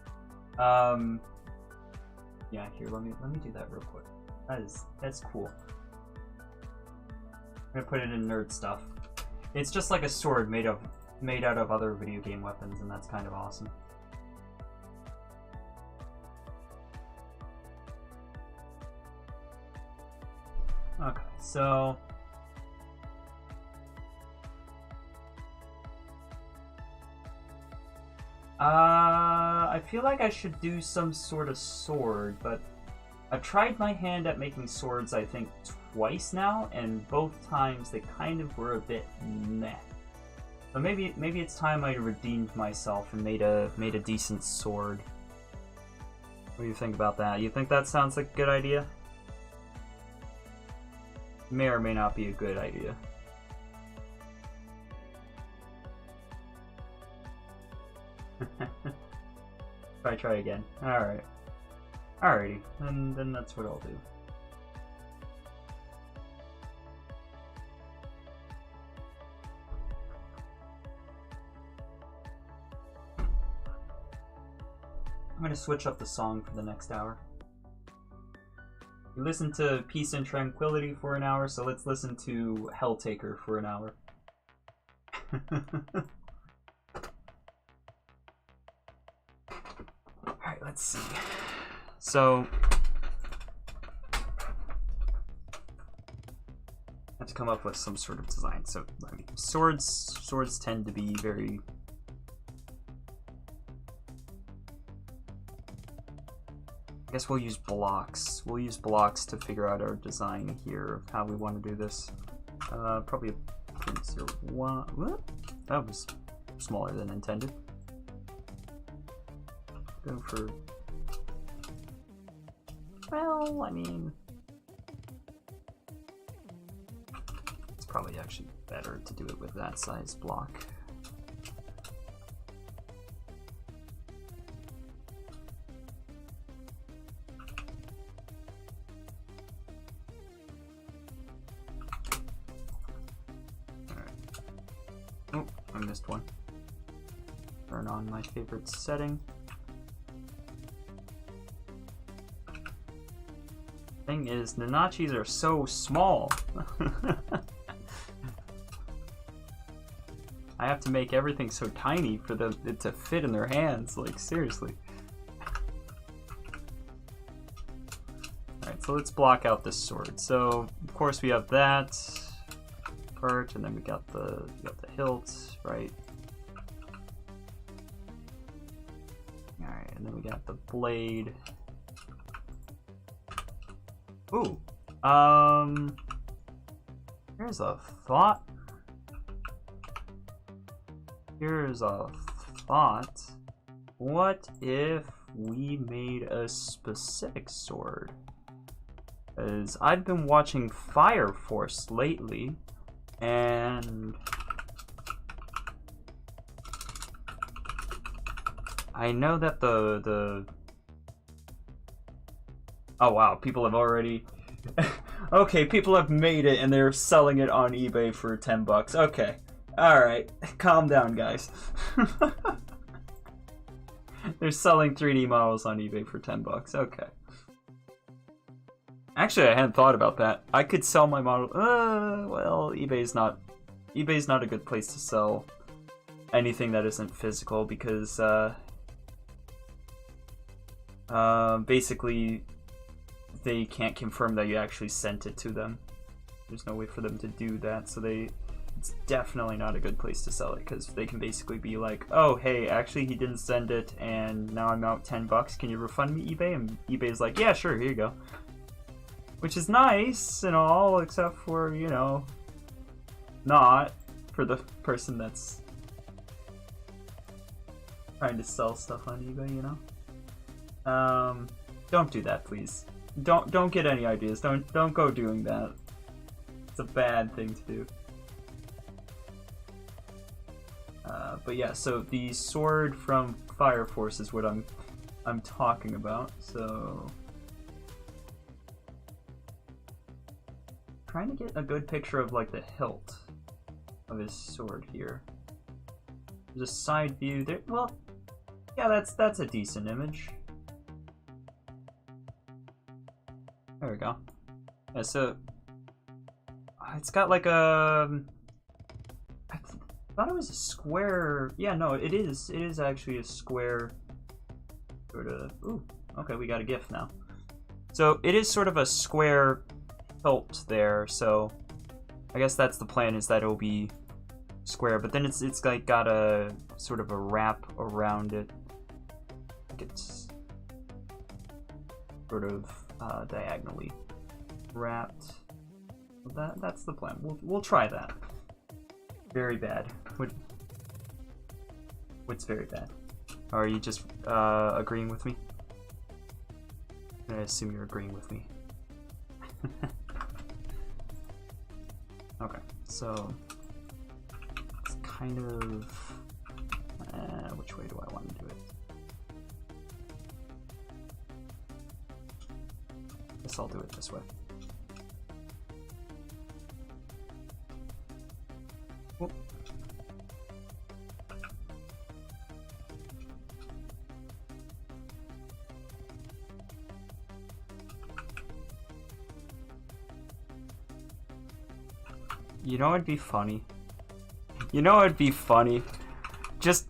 Yeah, here, let me do that real quick. That's cool. I'm gonna put it in nerd stuff. It's just like a sword made out of other video game weapons, and that's kind of awesome. Okay, so I feel like I should do some sort of sword, but I've tried my hand at making swords, I think, twice now, and both times they kind of were a bit meh. So maybe it's time I redeemed myself and made a decent sword. What do you think about that? You think that sounds like a good idea? May or may not be a good idea. If I try again. Alright. Alrighty. Then that's what I'll do. I'm gonna switch up the song for the next hour. We listened to Peace and Tranquility for an hour, so let's listen to Helltaker for an hour. Alright, let's see. So I have to come up with some sort of design. So I mean, swords tend to be very I guess we'll use blocks. We'll use blocks to figure out our design here of how we want to do this. Probably a 0.01. What? That was smaller than intended. Go for. Well, I mean, it's probably actually better to do it with that size block. I missed one. Turn on my favorite setting. Thing is, Nanachis are so small. I have to make everything so tiny for it to fit in their hands. Like, seriously. Alright, so let's block out this sword. So, of course, we have that part, and then we got the hilt, right? Alright, and then we got the blade. Ooh. Here's a thought. Here's a thought. What if we made a specific sword? Because I've been watching Fire Force lately, and I know that the oh wow, people have already okay, people have made it and they're selling it on eBay for 10 bucks. Okay. Alright. Calm down, guys. They're selling 3D models on eBay for 10 bucks. Okay. Actually, I hadn't thought about that. I could sell my model. Well, eBay's not a good place to sell anything that isn't physical because basically they can't confirm that you actually sent it to them. There's no way for them to do that, so it's definitely not a good place to sell it because they can basically be like, oh, hey, actually he didn't send it and now I'm out 10 bucks. Can you refund me, eBay? And eBay's like, yeah, sure, here you go. Which is nice and all, except for, you know, not for the person that's trying to sell stuff on eBay, you know? Don't do that, please. Don't get any ideas. Don't go doing that. It's a bad thing to do. But yeah, so the sword from Fire Force is what I'm talking about. So trying to get a good picture of like the hilt of his sword here. There's a side view there. Well, yeah, that's a decent image. There we go. Yeah, so it's got like a. I thought it was a square. Yeah, no, it is. It is actually a square. Sort of. Ooh, okay, we got a GIF now. So it is sort of a square hilt there. So I guess that's the plan, is that it'll be square, but then it's like got a sort of a wrap around it. Like it's sort of diagonally wrapped. That's the plan. We'll try that. Very bad. What's very bad? Are you just agreeing with me? I assume you're agreeing with me. Okay, so it's kind of which way do I want to do it? Guess I'll do it this way. Whoop. You know what'd be funny? You know what'd be funny? Just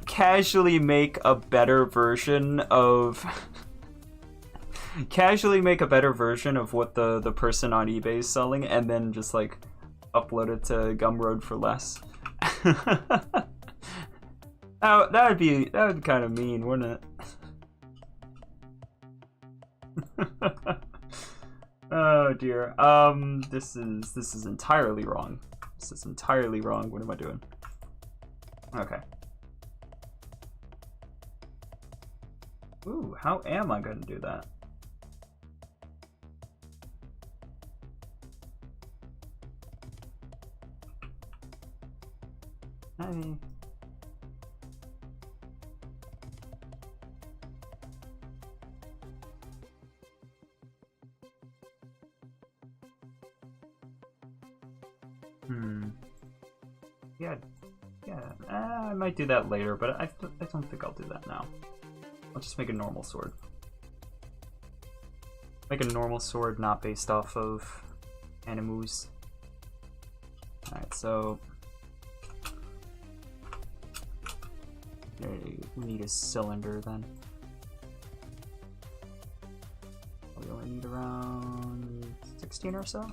casually make a better version of casually make a better version of what the person on eBay is selling, and then just like upload it to Gumroad for less. that would be kind of mean, wouldn't it? Oh dear. This is entirely wrong. This is entirely wrong. What am I doing? Okay. Ooh, how am I gonna do that? Hi. Yeah. I might do that later, but I don't think I'll do that now. I'll just make a normal sword. Make a normal sword, not based off of Mews. Alright, so... we need a cylinder then. We only need around 16 or so?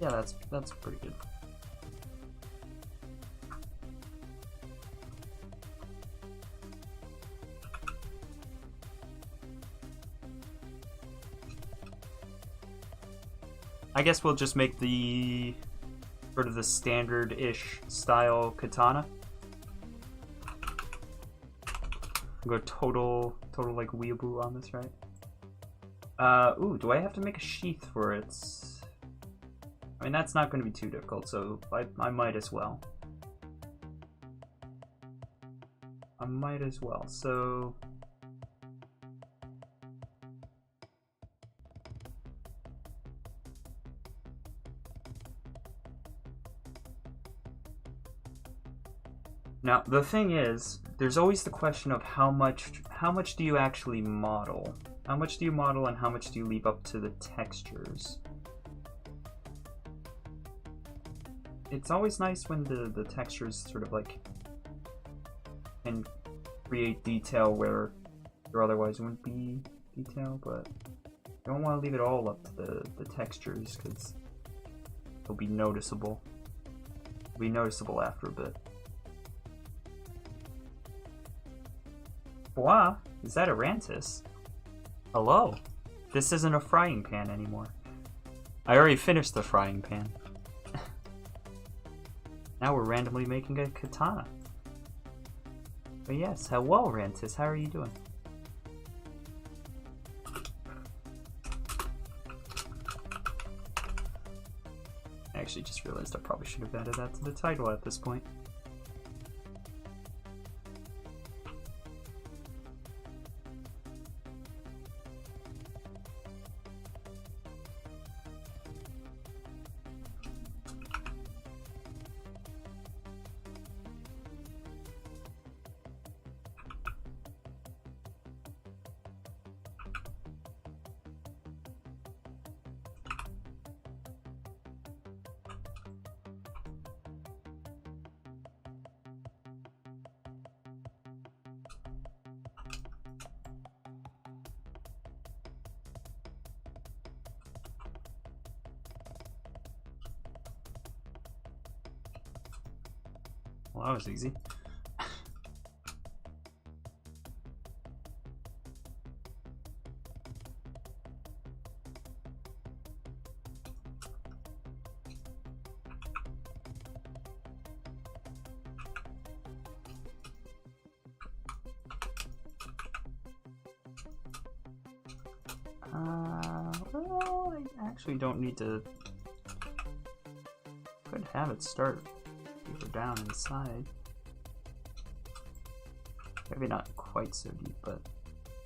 Yeah, that's pretty good. I guess we'll just make the sort of the standard-ish style katana. Go total like weeaboo on this, right? Ooh, do I have to make a sheath for it? I mean, that's not going to be too difficult, so I might as well. I might as well, so... Now, the thing is, there's always the question of how much do you actually model? How much do you model and how much do you leave up to the textures? It's always nice when the textures sort of like can create detail where there otherwise wouldn't be detail, but you don't want to leave it all up to the textures because it'll be noticeable. It'll be noticeable after a bit. Wow, is that a Rantis? Hello. This isn't a frying pan anymore. I already finished the frying pan. Now we're randomly making a katana. But yes, hello Rantis, how are you doing? I actually just realized I probably should have added that to the title at this point. Well, that was easy. Well, I actually don't need to... Could have it start deeper down inside. Maybe not quite so deep, but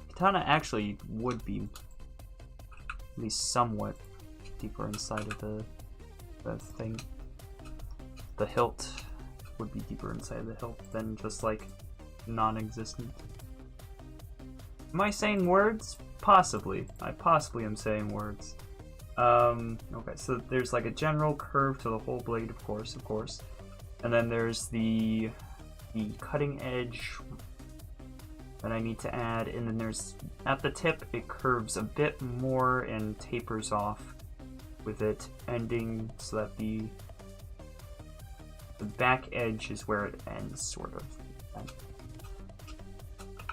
katana actually would be at least somewhat deeper inside of the thing. The hilt would be deeper inside of the hilt than just like non-existent. Am I saying words? Possibly. I possibly am saying words. Okay, so there's like a general curve to the whole blade, of course. And then there's the cutting edge that I need to add, and then there's, at the tip, it curves a bit more and tapers off, with it ending so that the the back edge is where it ends, sort of.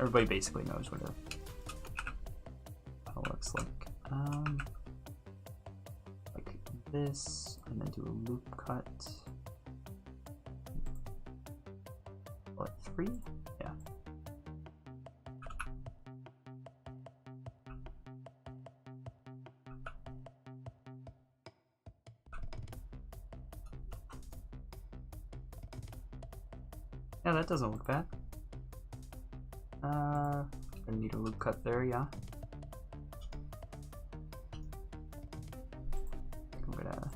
Everybody basically knows what it looks like. Like this, and then do a loop cut. What, 3? Yeah. Yeah, that doesn't look bad. I need a loop cut there, yeah. I'm gonna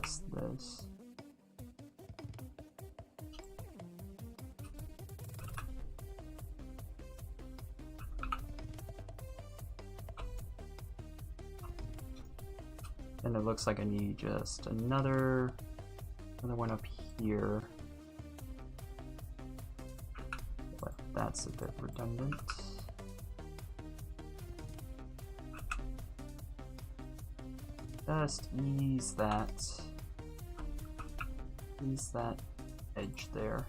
just this. And it looks like I need just another one up here. But that's a bit redundant. Just ease that edge there.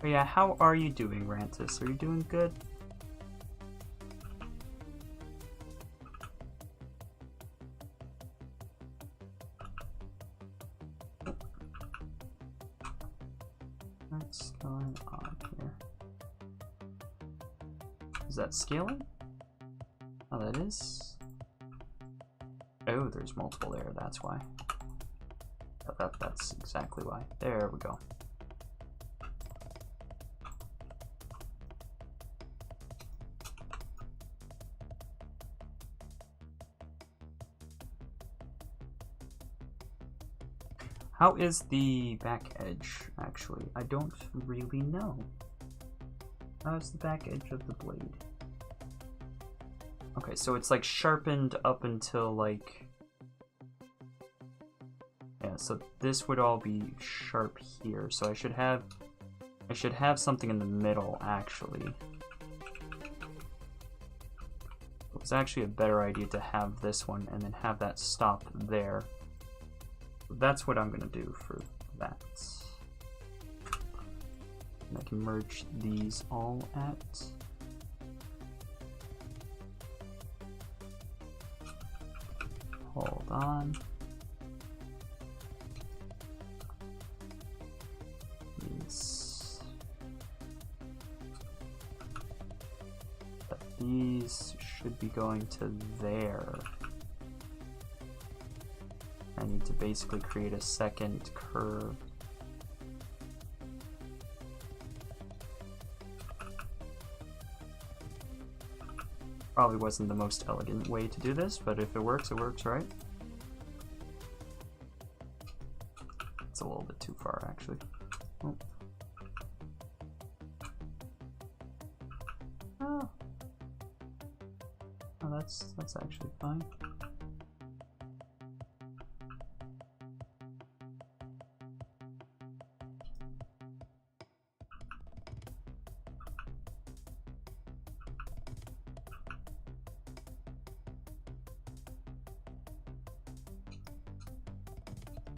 But yeah, how are you doing, Rantis? Are you doing good? What's going on here? Is that scaling? Oh, that is. Oh, there's multiple there, that's why. That's exactly why. There we go. How is the back edge, actually? I don't really know. How's the back edge of the blade? Okay, so it's like sharpened up until like... Yeah, so this would all be sharp here. So I should have something in the middle, actually. It was actually a better idea to have this one and then have that stop there. That's what I'm gonna do for that. And I can merge these all at. Hold on. These should be going to there. I need to basically create a second curve. Probably wasn't the most elegant way to do this, but if it works, right? It's a little bit too far, actually. Oh. Oh. Oh, that's actually fine.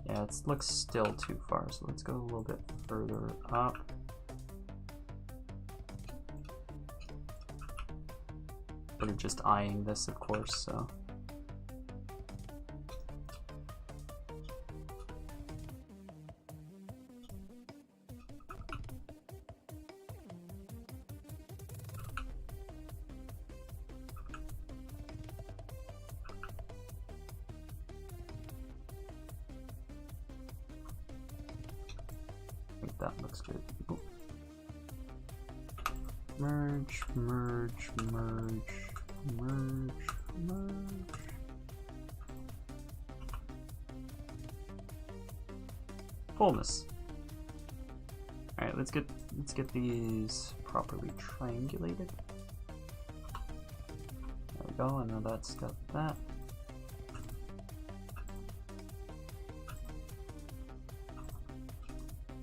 Yeah, it looks still too far, so let's go a little bit further up. But just eyeing this, of course, so. I think that looks good. Ooh. Merge, merge, merge, merge, merge. Fullness. Alright, let's get these properly triangulated. There we go, and now that's got that.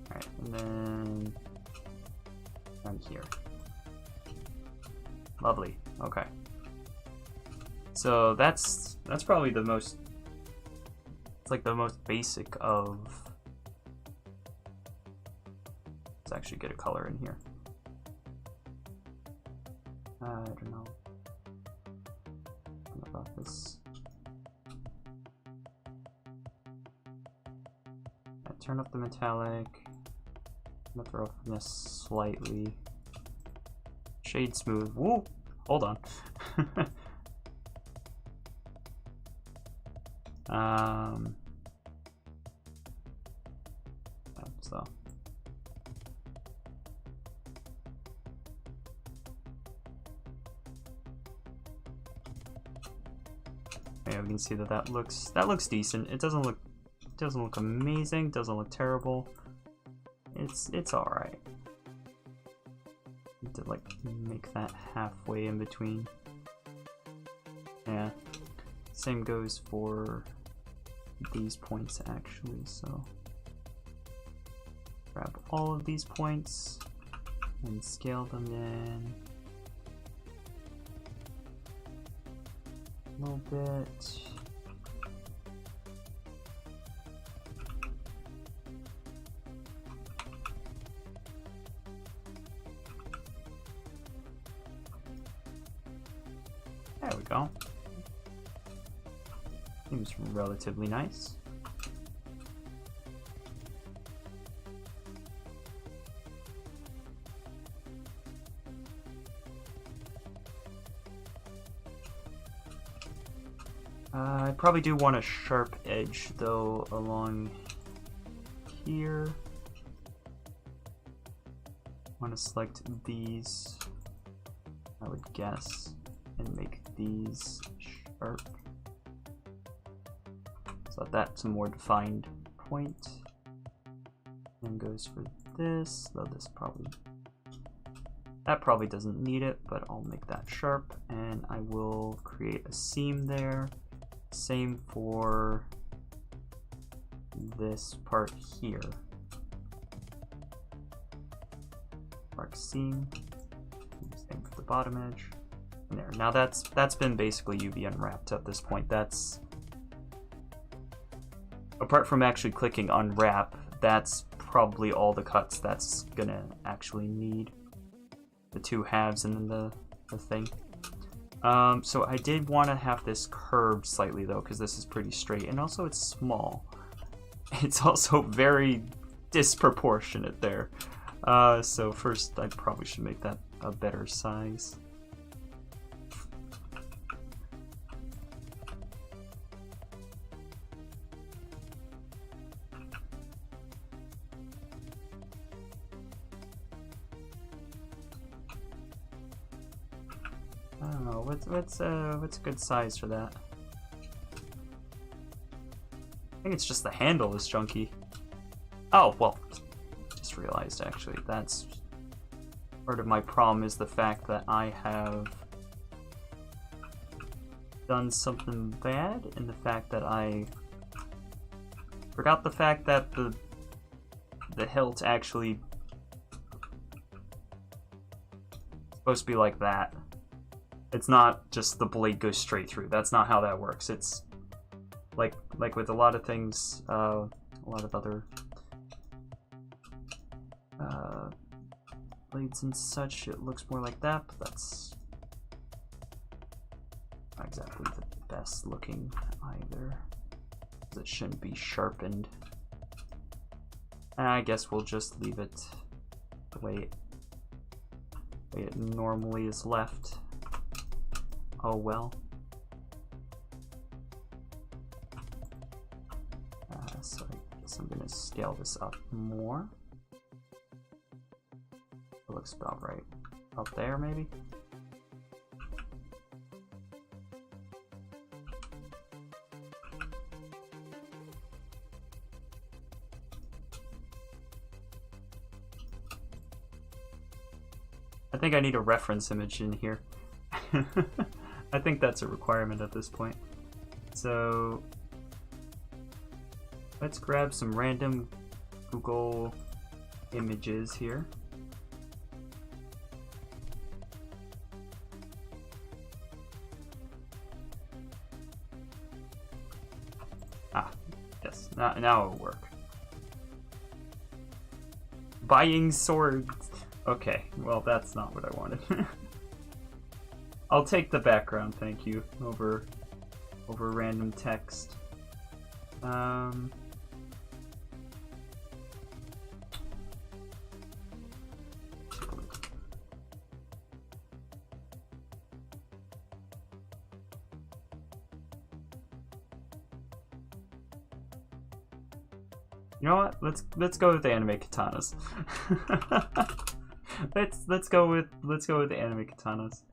Alright, and then down here. Lovely. Okay. So that's probably the most, it's like the most basic of, let's actually get a color in here. I don't know about this. I turn up the metallic. I'm gonna throw up this slightly. Shade smooth. Woo! Hold on. So. Yeah, we can see that looks decent. It doesn't look amazing. Doesn't look terrible. It's all right. Need to like make that halfway in between. Yeah. Same goes for these points actually. So grab all of these points and scale them in a little bit. There we go. Seems relatively nice. I probably do want a sharp edge though along here. Want to select these, I would guess, and make these sharp so that's a more defined point. And goes for this, though this probably doesn't need it, but I'll make that sharp, and I will create a seam there. Same for this part here. Mark seam. Same for the bottom edge. And there. Now that's been basically UV unwrapped at this point. That's, apart from actually clicking unwrap, that's probably all the cuts that's gonna actually need. The two halves and then the thing. So I did want to have this curved slightly though, because this is pretty straight, and also it's small. It's also very disproportionate there. So first I probably should make that a better size. I don't know, what's a good size for that? I think it's just the handle is chunky. Oh, well, just realized actually, that's part of my problem is the fact that I have done something bad, and the fact that I forgot the fact that the hilt actually supposed to be like that. It's not just the blade goes straight through. That's not how that works. It's like with a lot of things, a lot of other blades and such, it looks more like that, but that's not exactly the best looking either. It shouldn't be sharpened. I guess we'll just leave it the way it normally is left. Oh well. So I guess I'm gonna scale this up more. It looks about right. Up there, maybe? I think I need a reference image in here. I think that's a requirement at this point. So let's grab some random Google images here. Ah, yes, now it'll work. Buying swords. Okay, well that's not what I wanted. I'll take the background, thank you, over random text. You know what? Let's go with the anime katanas. let's go with the anime katanas.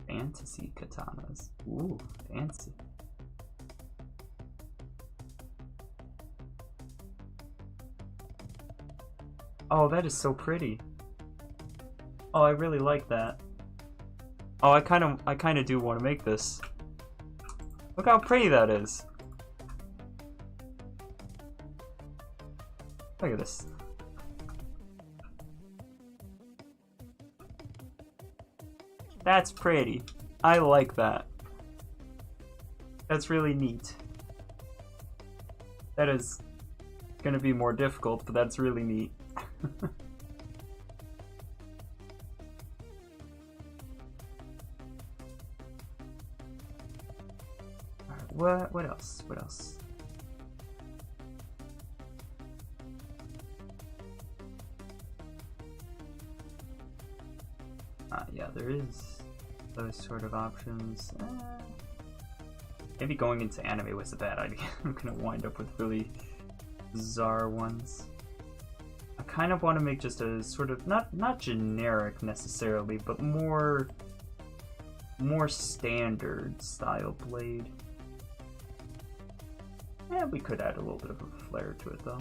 Fantasy katanas. Ooh, fancy. Oh, that is so pretty. Oh, I really like that. Oh, I kind of do want to make this. Look how pretty that is. Look at this. That's pretty. I like that. That's really neat. That is gonna be more difficult, but that's really neat. Alright, what else? What else? Yeah, there is those sort of options. Maybe going into anime was a bad idea. I'm gonna wind up with really bizarre ones. I kind of want to make just a sort of not generic necessarily, but more standard style blade. Yeah, we could add a little bit of a flair to it though.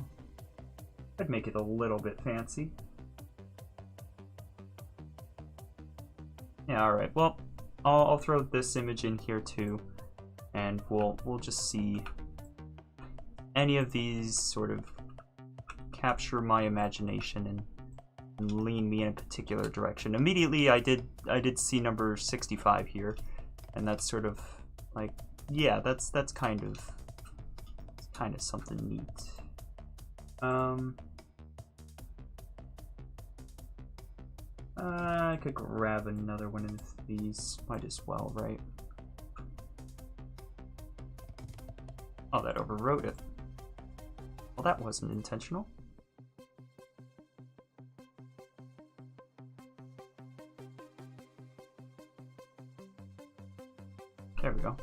I'd make it a little bit fancy. Yeah, alright, well, I'll throw this image in here too, and we'll just see any of these sort of capture my imagination and lean me in a particular direction. Immediately I did see number 65 here, and that's sort of like, yeah, that's kind of something neat. I could grab another one of these, might as well, right? Oh, that overwrote it. Well, that wasn't intentional. There we go.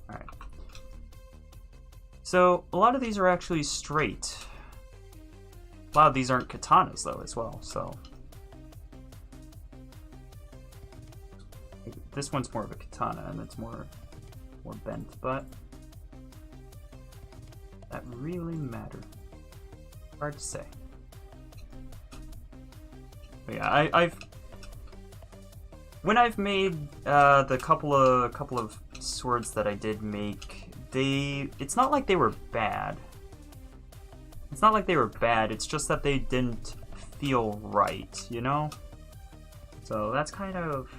Alright. So, a lot of these are actually straight. A lot of these aren't katanas, though, as well, so... This one's more of a katana, and it's more bent, but... that really matter. Hard to say. But yeah, when I've made the couple of swords that I did make, it's not like they were bad. It's not like they were bad, it's just that they didn't feel right, you know? So that's kind of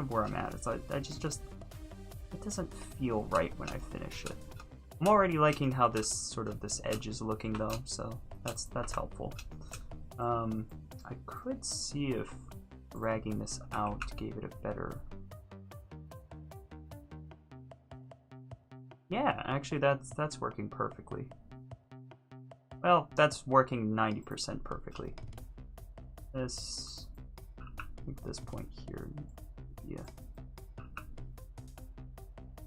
where I'm at. It's like I just it doesn't feel right when I finish it. I'm already liking how this edge is looking though, so that's helpful. I could see if dragging this out gave it a better... Yeah, actually that's working perfectly. Well, that's working 90% perfectly. I think this point here, yeah,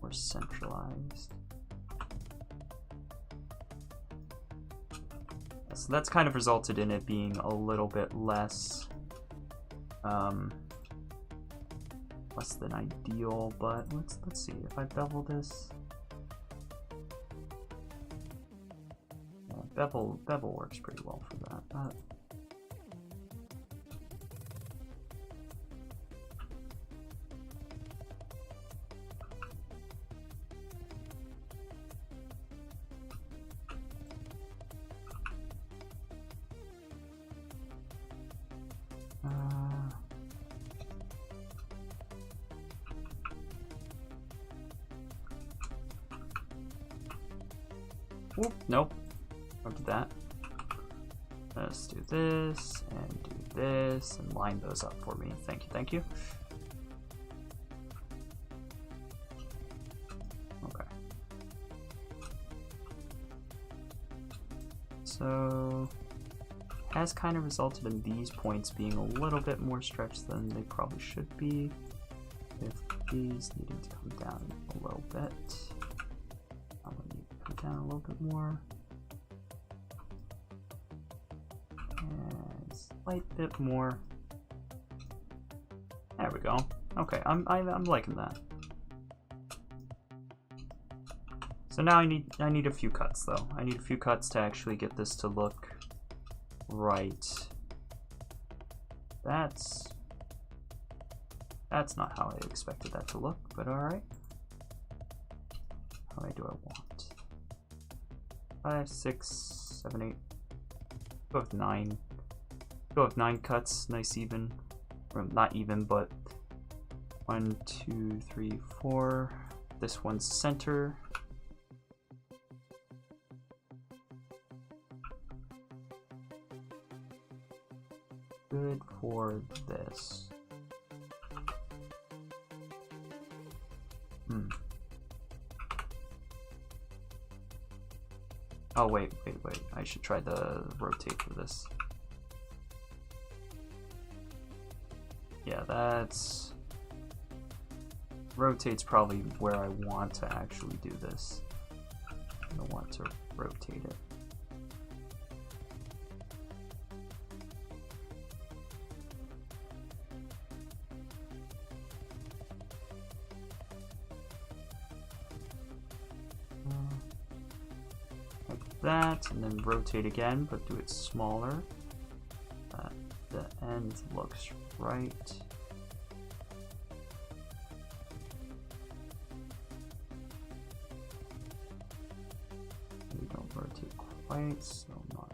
more centralized. So that's kind of resulted in it being a little bit less less than ideal, but let's see if I bevel this. Bevel works pretty well for that. Oop, nope. Don't do that. Let's do this and do this and line those up for me. Thank you, thank you. Okay. So has kind of resulted in these points being a little bit more stretched than they probably should be. If these needing to come down a little bit. I'm gonna need to come down a little bit more. And a slight bit more. There we go. Okay, I'm liking that. So now I need a few cuts though. I need a few cuts to actually get this to look right. That's not how I expected that to look, but alright. How many do I want? 5, 6, 7, 8. Go with 9. Go with 9 cuts, nice even. Or not even, but 1, 2, 3, 4. This one's center. Good for this. Oh, wait. I should try the rotate for this. Yeah, that's... Rotate's probably where I want to actually do this. I want to rotate it. That, and then rotate again, but do it smaller. The end looks right. We don't rotate quite, so not.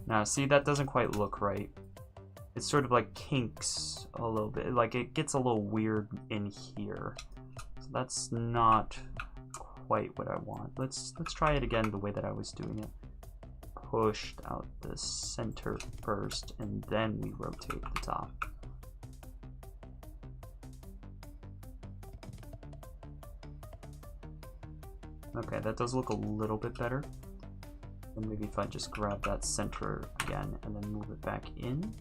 Now, see, that doesn't quite look right. It's sort of like kinks a little bit, like it gets a little weird in here. So that's not quite what I want. Let's try it again the way that I was doing it. Pushed out the center first, and then we rotate the top. Okay, that does look a little bit better. And maybe if I just grab that center again and then move it back in.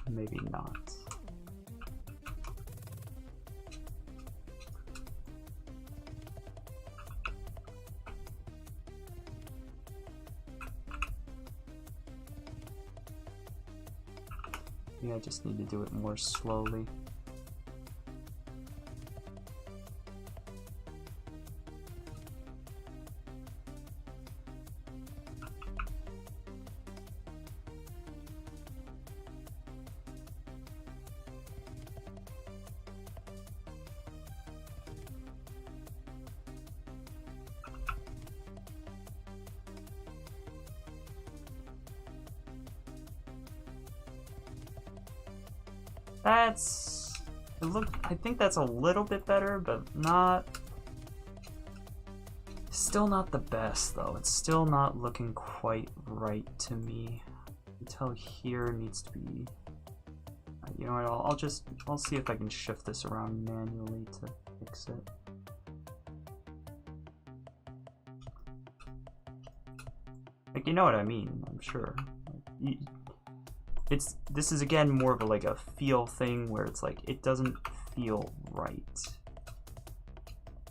Maybe not. Yeah, I just need to do it more slowly. I think that's a little bit better, but not... Still not the best, though. It's still not looking quite right to me. Until here needs to be... You know what, I'll see if I can shift this around manually to fix it. Like, you know what I mean, I'm sure. this is again more of a, like a feel thing where it's like it doesn't feel right.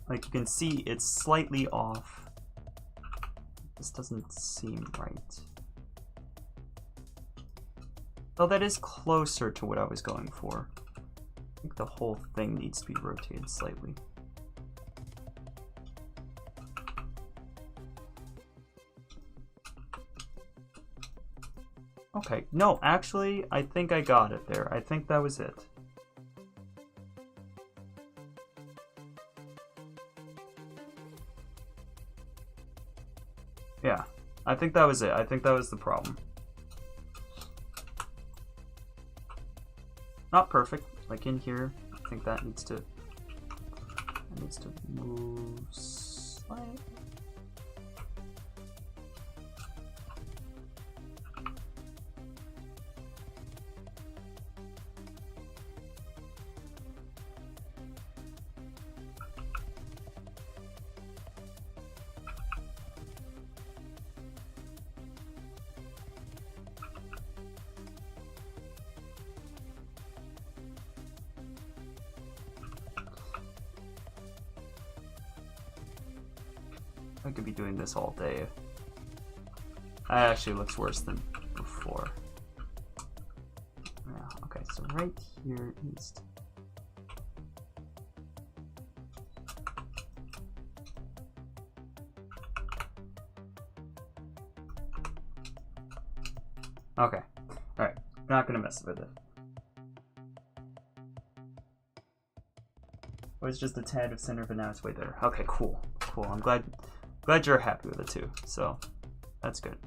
Like you can see it's slightly off. This doesn't seem right. Oh, that is closer to what I was going for. I think the whole thing needs to be rotated slightly. Okay, no, actually, I think I got it there. I think that was it. Yeah, I think that was it. I think that was the problem. Not perfect, like in here. I think that needs to move slightly. I could be doing this all day. That actually looks worse than before. Yeah, okay, so right here needs to... Okay, alright, not gonna mess with it. It was just a tad of center, but now it's way better. Okay, cool, cool. I'm glad you're happy with it too, so that's good.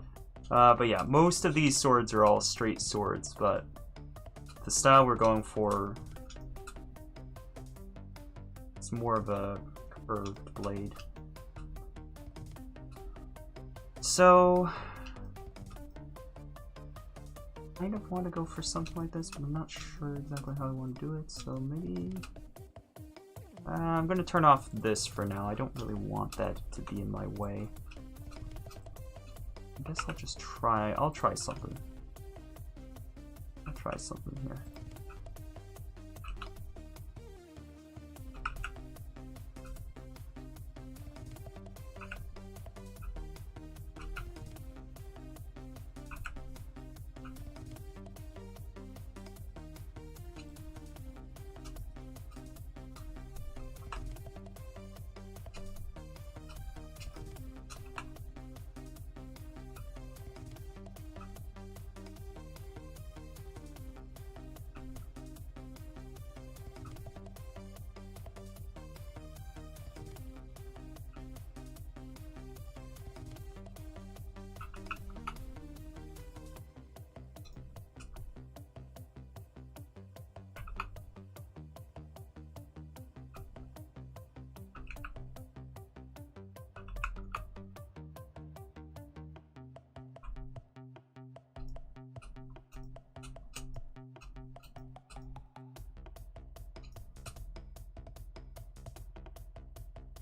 But yeah, most of these swords are all straight swords, but the style we're going for is more of a curved blade. So I kind of want to go for something like this, but I'm not sure exactly how I want to do it, so maybe... I'm going to turn off this for now. I don't really want that to be in my way. I guess I'll just try... I'll try something. I'll try something here.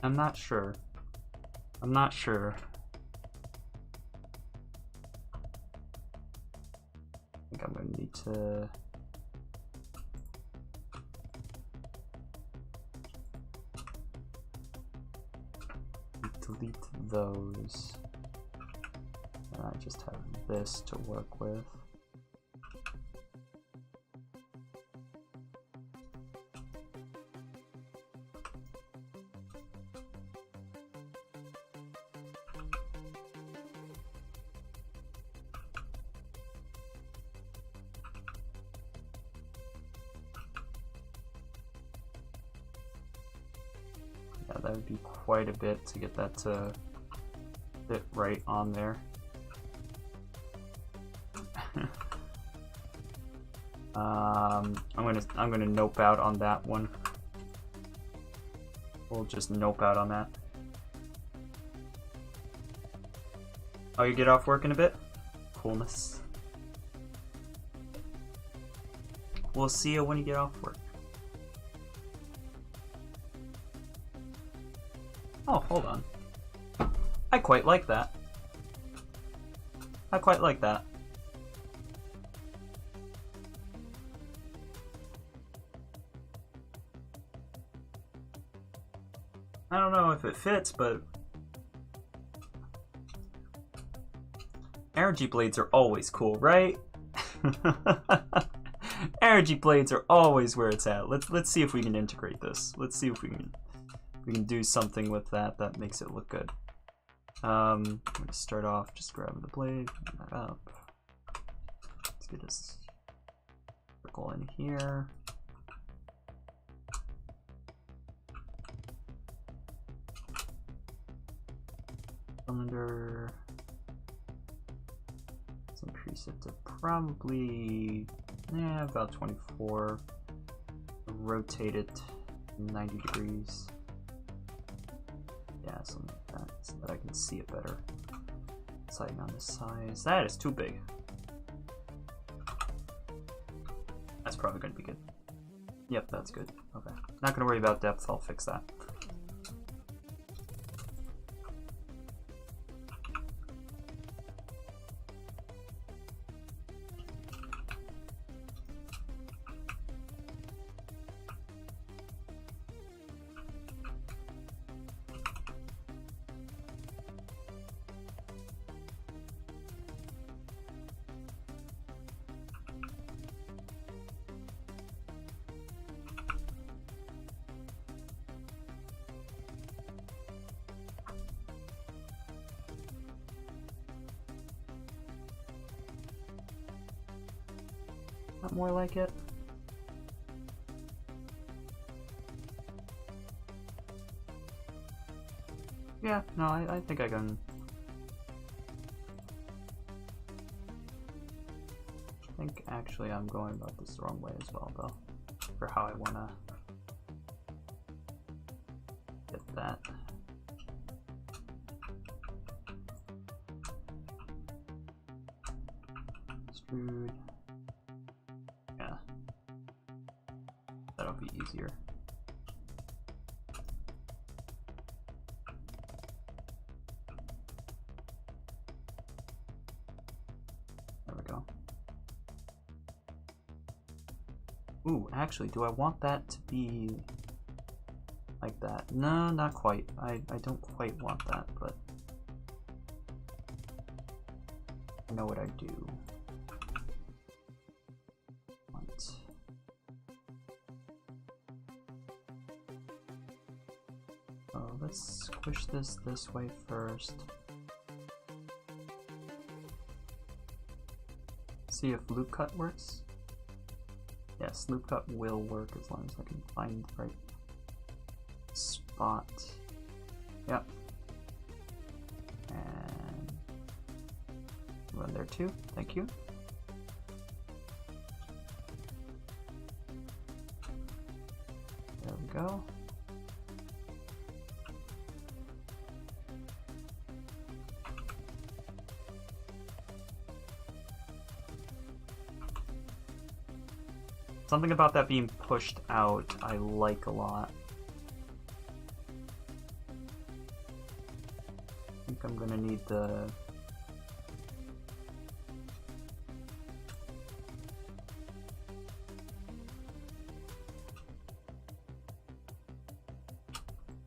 I'm not sure. I'm not sure. I think I'm going to need to... delete those. And I just have this to work with. Yeah, that would be quite a bit to get that to fit right on there. I'm gonna nope out on that one. We'll just nope out on that. Oh, you get off work in a bit? Coolness. We'll see you when you get off work. Oh, hold on. I quite like that. I quite like that. I don't know if it fits, but energy blades are always cool, right? Energy blades are always where it's at. Let's see if we can integrate this. Let's see if we can do something with that makes it look good. I'm gonna start off just grabbing the blade, bring that up. Let's get this circle in here. Cylinder. Let's increase it to probably about 24. Rotate it 90 degrees. Yeah, something like that, so that I can see it better. Deciding on the size. That is too big. That's probably going to be good. Yep, that's good. Okay. Not going to worry about depth, I'll fix that. More like it. Yeah, no, I think I can. I think actually I'm going about this the wrong way as well, though, for how I want to get that. Extrude. That'll be easier. There we go. Ooh, actually, do I want that to be like that? No, not quite. I don't quite want that, but I know what I do. Let's squish this way first. See if loop cut works. Yes, loop cut will work as long as I can find the right spot. Yep. And run there too. Thank you. There we go. Something about that being pushed out I like a lot. I think I'm gonna need the...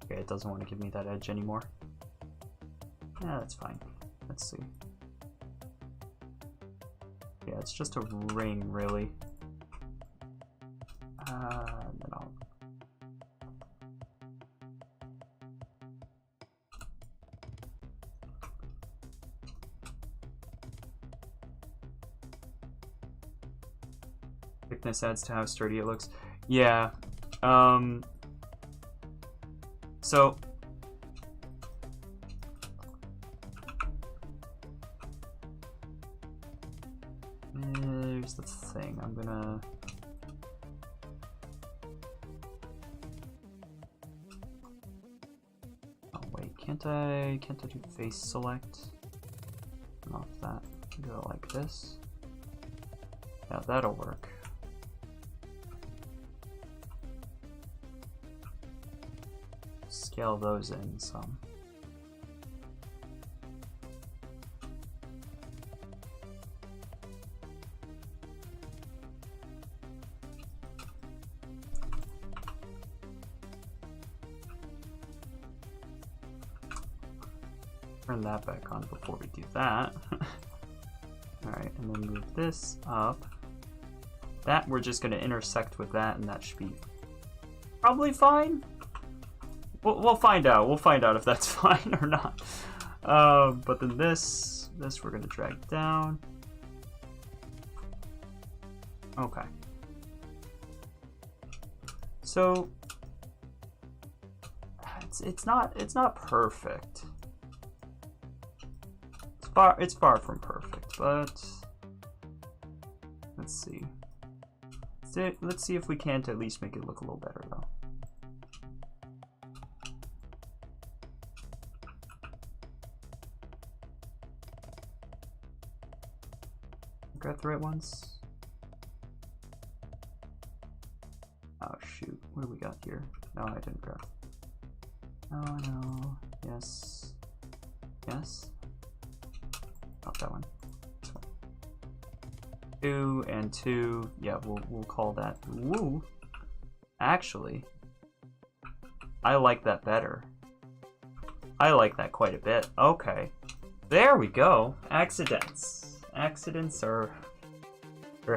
Okay, it doesn't want to give me that edge anymore. Yeah, that's fine. Let's see. Yeah, it's just a ring, really. And then I'll... Thickness adds to how sturdy it looks. Yeah. So... Here's the thing. I'm gonna... Can't I do face select? Turn off that. Go like this. Yeah, that'll work. Scale those in some. turn that back on before we do that. Alright, and then move this up. That we're just going to intersect with that, and that should be probably fine. We'll find out. We'll find out if that's fine or not. But then this we're going to drag down. Okay. So it's not perfect. It's far from perfect, but let's see. Let's see if we can't at least make it look a little better though. Got the right ones? Oh shoot, what do we got here? No, I didn't grab. Oh no, yes, yes. Oh, that one. This one. 2 and 2. Yeah, we'll call that. Woo. Actually, I like that better. I like that quite a bit. Okay, there we go. Accidents. Accidents are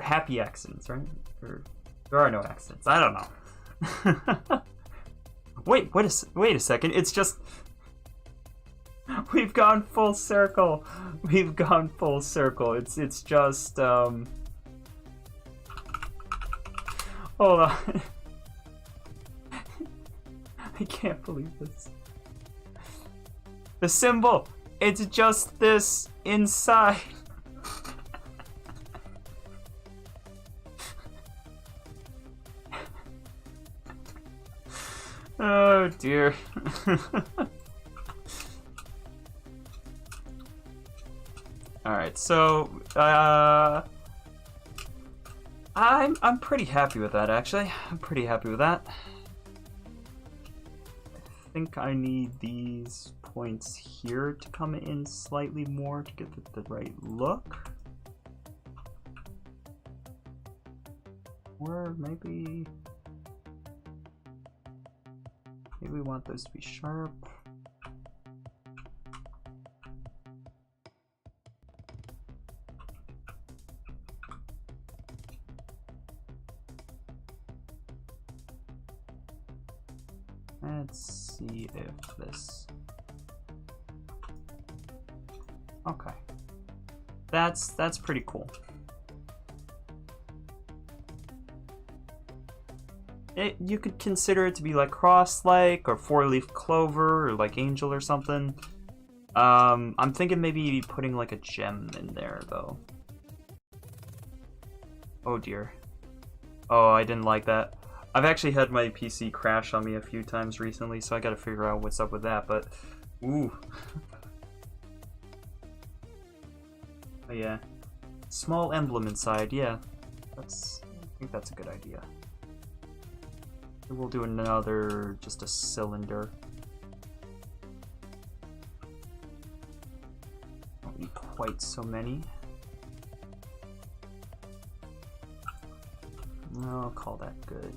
happy accidents, right? Or there are no accidents. I don't know. wait a second. It's just we've gone full circle. We've gone full circle. It's just hold on. I can't believe this. The symbol. It's just this inside. Oh dear. Alright, so I'm pretty happy with that actually. I'm pretty happy with that. I think I need these points here to come in slightly more to get the right look. Or maybe we want those to be sharp. Let's see if this... Okay. That's pretty cool. You could consider it to be like cross-like or four-leaf clover or like angel or something. I'm thinking maybe putting like a gem in there though. Oh dear. Oh, I didn't like that. I've actually had my PC crash on me a few times recently, so I gotta figure out what's up with that, but ooh. Oh yeah. Small emblem inside, yeah. I think that's a good idea. We'll do another, just a cylinder. Don't need quite so many. I'll call that good.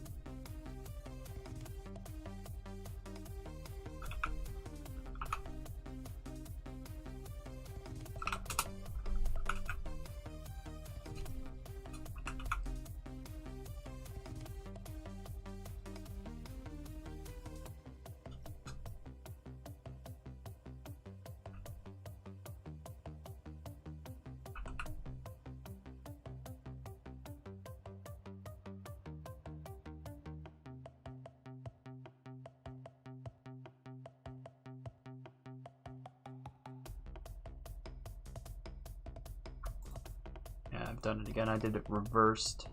Yeah, I've done it again. I did it reversed.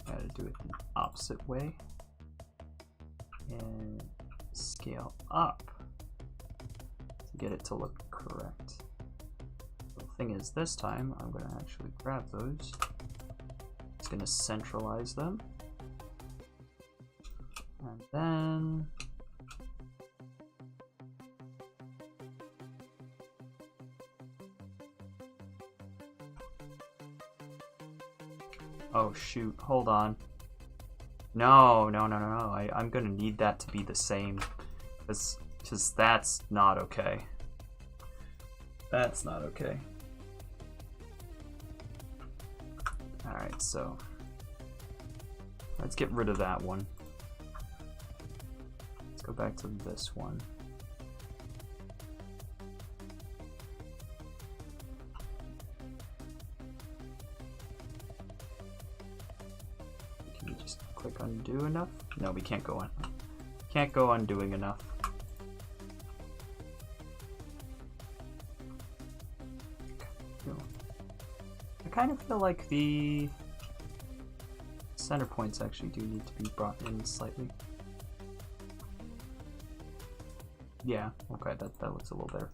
I had to do it the opposite way. And scale up to get it to look correct. The thing is, this time I'm going to actually grab those. It's going to centralize them. And then oh shoot, hold on. No. I'm gonna need that to be the same. Because because that's not okay. That's not okay. Alright, so let's get rid of that one. Let's go back to this one. Can we just click undo enough? No, we can't go on. Can't go undoing enough. I kind of feel like the center points actually do need to be brought in slightly. Yeah, okay, that looks a little better.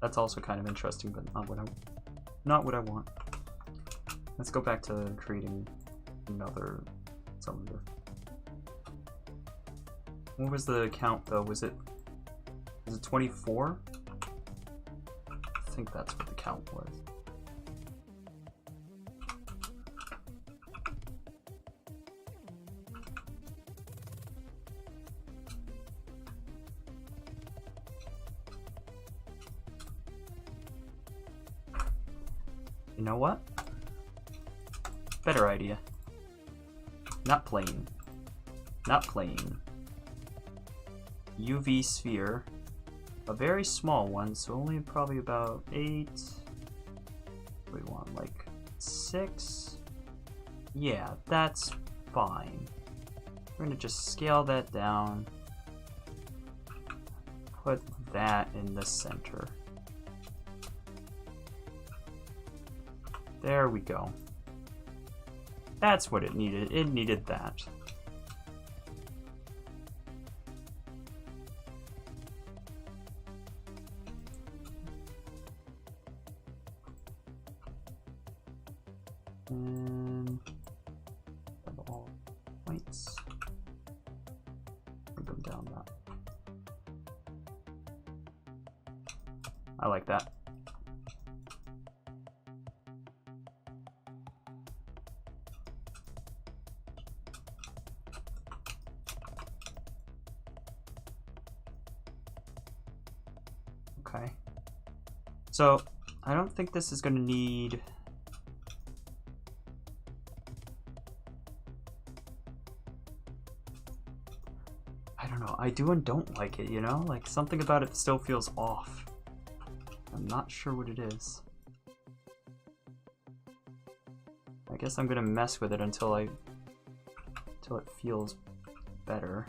That's also kind of interesting, but not what I want. Let's go back to creating another cylinder. What was the count though? Was it 24? I think that's what the count was. You know what? Better idea. Not plane. Not plane. UV sphere. A very small one, so only probably about 8. What do we want? Like 6? Yeah, that's fine. We're gonna just scale that down. Put that in the center. There we go. That's what it needed. It needed that. And have all points. Bring them down that. I like that. Okay. So, I don't think this is going to need... I don't know. I do and don't like it, you know? Like, something about it still feels off. I'm not sure what it is. I guess I'm going to mess with it until it feels better.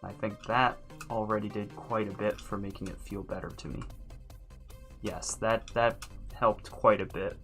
I think that already did quite a bit for making it feel better to me. Yes, that helped quite a bit.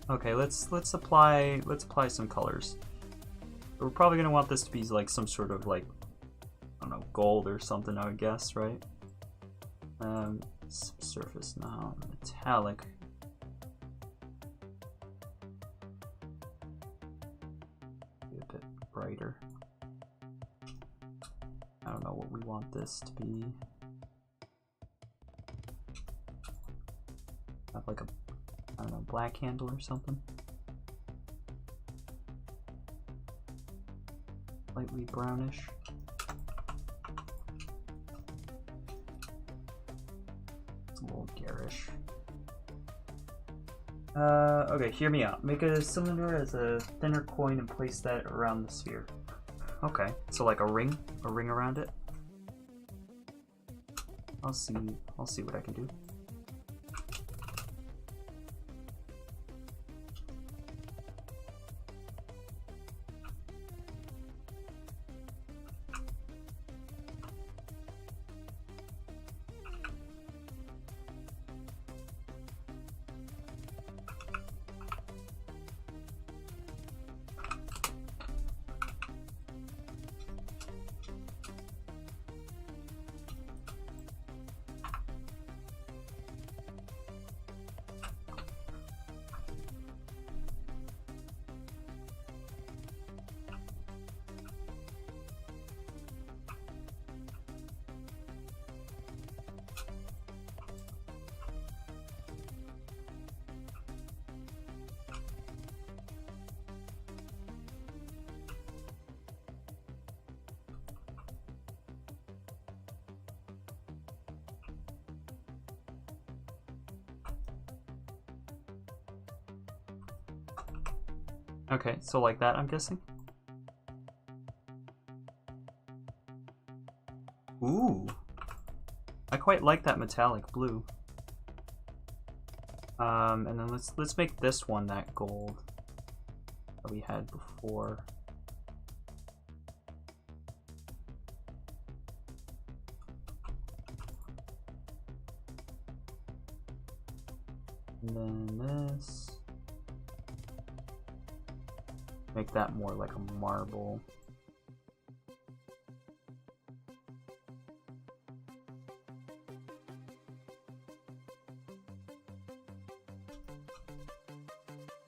Okay, let's apply some colors. We're probably gonna want this to be like some sort of like, I don't know, gold or something, I would guess, right? Surface now, metallic. Be a bit brighter. I don't know what we want this to be. Have like a, I don't know, black handle or something. Lightly brownish. It's a little garish. Okay, hear me out. Make a cylinder as a thinner coin and place that around the sphere. Okay, so like a ring around it. I'll see what I can do. Okay, so like that, I'm guessing? Ooh. I quite like that metallic blue. And then let's make this one that gold that we had before. And then this. Make that more like a marble.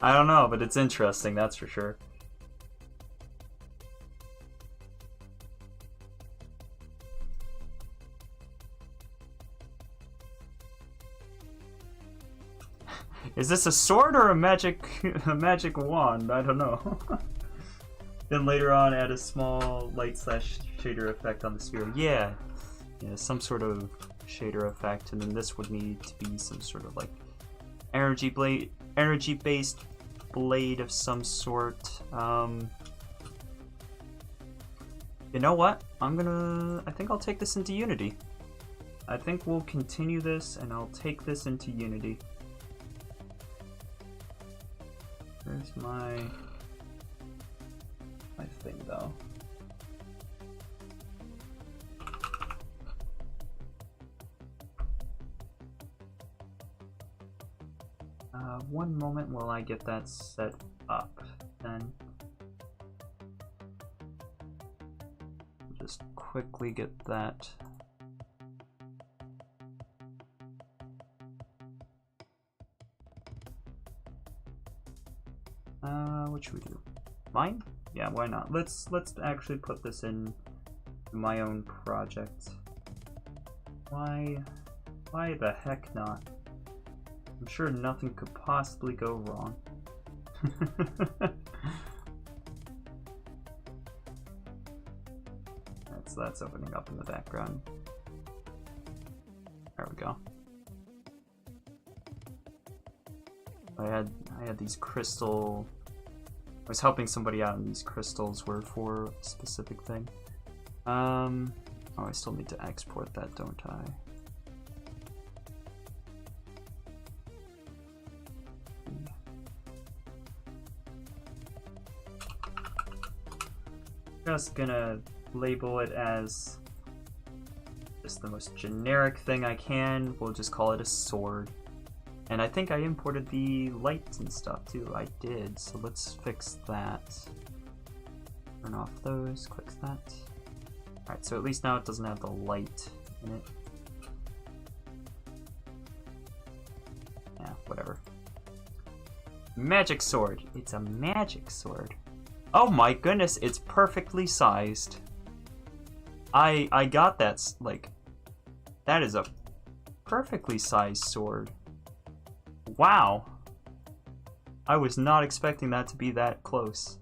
I don't know, but it's interesting, that's for sure. Is this a sword or a magic wand? I don't know. Then later on add a small light slash shader effect on the sphere. Yeah, some sort of shader effect, and then this would need to be some sort of like energy based blade of some sort. You know what? I think I'll take this into Unity. I think we'll continue this and I'll take this into Unity. Where's my thing though? One moment while I get that set up, then just quickly get that. What should we do? Mine? Yeah, why not? Let's actually put this in my own project. Why the heck not? I'm sure nothing could possibly go wrong. That's opening up in the background. There we go. I had these crystal. I was helping somebody out, and these crystals were for a specific thing. Oh, I still need to export that, don't I? Just gonna label it as just the most generic thing I can. We'll just call it a sword. And I think I imported the lights and stuff too. I did, so let's fix that. Turn off those, click that. Alright, so at least now it doesn't have the light in it. Yeah, whatever. Magic sword. It's a magic sword. Oh my goodness, it's perfectly sized. I got that, like, that is a perfectly sized sword. Wow. I was not expecting that to be that close.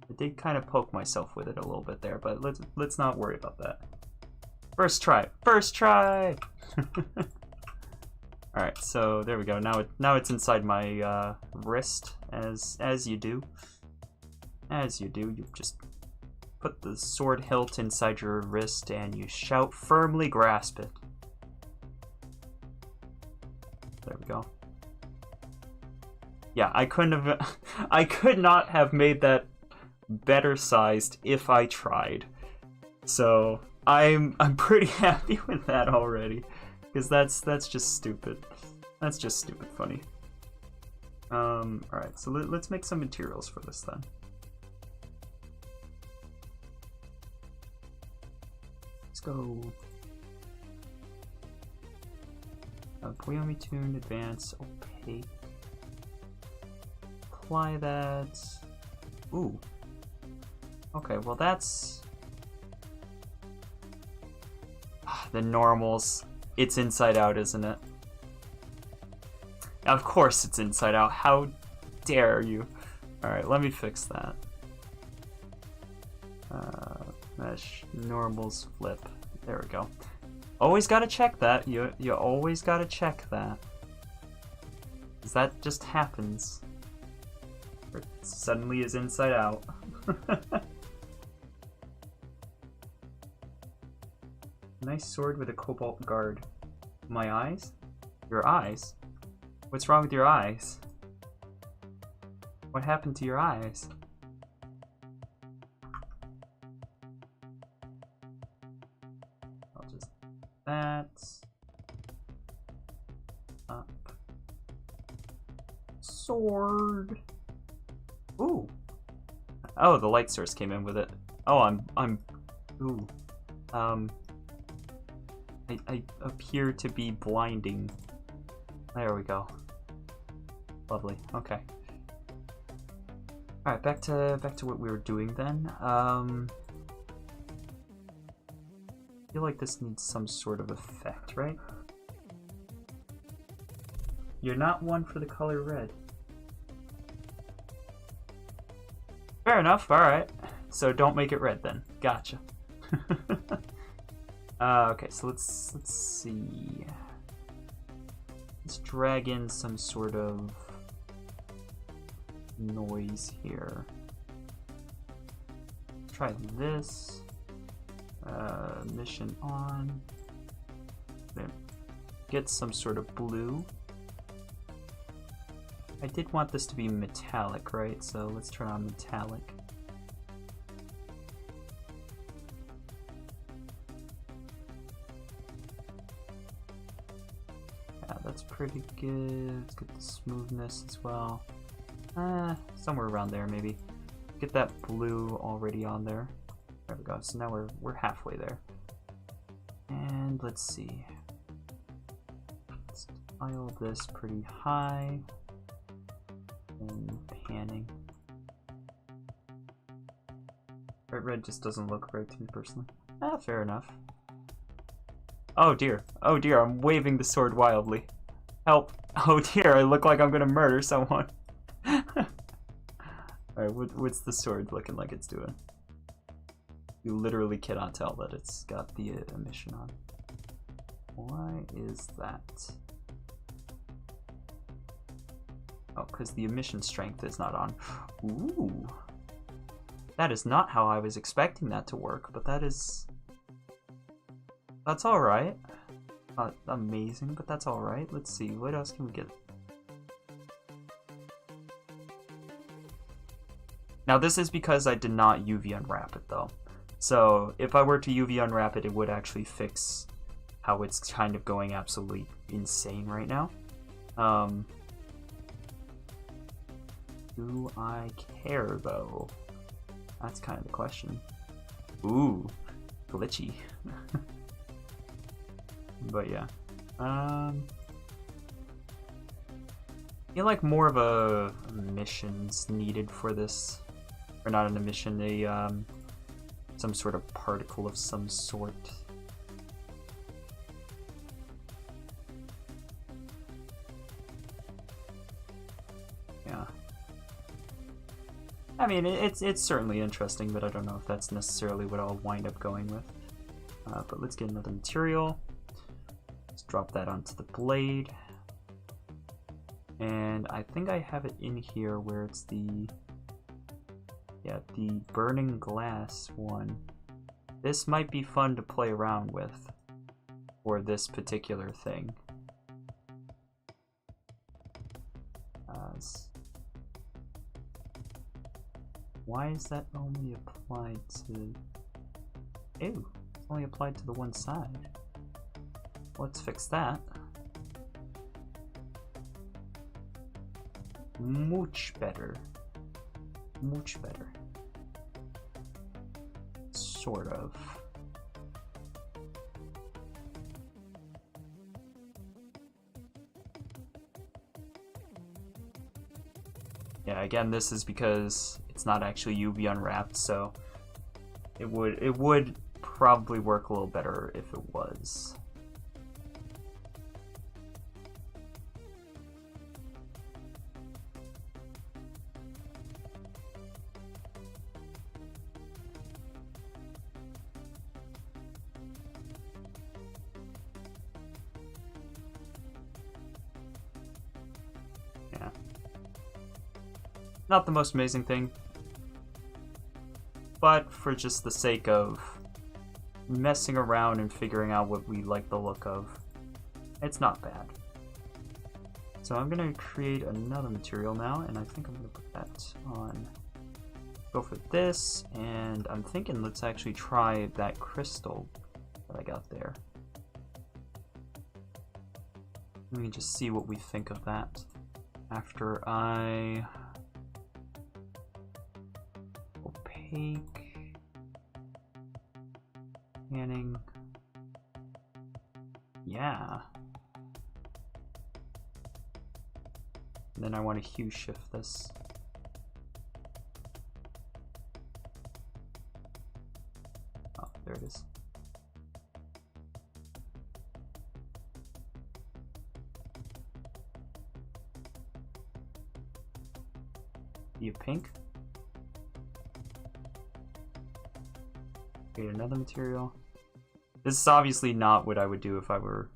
I did kind of poke myself with it a little bit there, but let's not worry about that. First try. First try! Alright, so there we go. Now it's inside my wrist, as you do. As you do, you just put the sword hilt inside your wrist and you shout, firmly grasp it. There we go. Yeah, I could not have made that better sized if I tried. So I'm pretty happy with that already. Because that's just stupid. That's just stupid funny. Alright, so let's make some materials for this then. Let's go. Koyomi Tune, Advance, Opaque. Apply that. Ooh. Okay, well that's... the normals. It's inside out, isn't it? Of course it's inside out. How dare you? Alright, let me fix that. Mesh, normals, flip. There we go. Always gotta check that. You always gotta check that. 'Cause that just happens. It suddenly is inside out. Nice sword with a cobalt guard. My eyes? Your eyes? What's wrong with your eyes? What happened to your eyes? I'll just... that... up... sword... Ooh! Oh, the light source came in with it. Oh, I'm... Ooh. I appear to be blinding. There we go. Lovely. Okay. All right, back to what we were doing then. I feel like this needs some sort of effect, right? You're not one for the color red. Fair enough. All right. So don't make it red then. Gotcha. Okay, so let's see. Let's drag in some sort of noise here. Try this. Mission on. There. Get some sort of blue. I did want this to be metallic, right? So let's turn on metallic. That's pretty good. Let's get the smoothness as well. Somewhere around there maybe. Get that blue already on there. There we go. So now we're halfway there. And let's see. Let's dial this pretty high. And panning. Bright red just doesn't look right to me personally. Fair enough. Oh dear. Oh dear, I'm waving the sword wildly. Help. Oh dear, I look like I'm gonna murder someone. Alright, what's the sword looking like it's doing? You literally cannot tell that it's got the emission on. Why is that? Oh, because the emission strength is not on. Ooh. That is not how I was expecting that to work, but that's alright. Not amazing, but that's alright. Let's see, what else can we get? Now this is because I did not UV unwrap it though. So if I were to UV unwrap it, it would actually fix how it's kind of going absolutely insane right now. Do I care though? That's kind of the question. Ooh, glitchy. But yeah, I feel like more of a mission's needed for this, or not an emission, some sort of particle of some sort. Yeah. I mean, it's certainly interesting, but I don't know if that's necessarily what I'll wind up going with. But let's get another material. Let's drop that onto the blade. And I think I have it in here where it's the burning glass one. This might be fun to play around with for this particular thing. Why is that only applied to... Ew, it's only applied to the one side. Let's fix that. Much better. Much better. Sort of. Yeah, again, this is because it's not actually UV unwrapped, so it would probably work a little better if it was. Not the most amazing thing, but for just the sake of messing around and figuring out what we like the look of, it's not bad. So I'm going to create another material now, and I think I'm going to put that on. Go for this, and I'm thinking let's actually try that crystal that I got there. Let me just see what we think of that after I... Opaque, panning, yeah. And then I want to hue shift this. Oh, there it is. Be a pink. Create another material. This is obviously not what I would do if I were...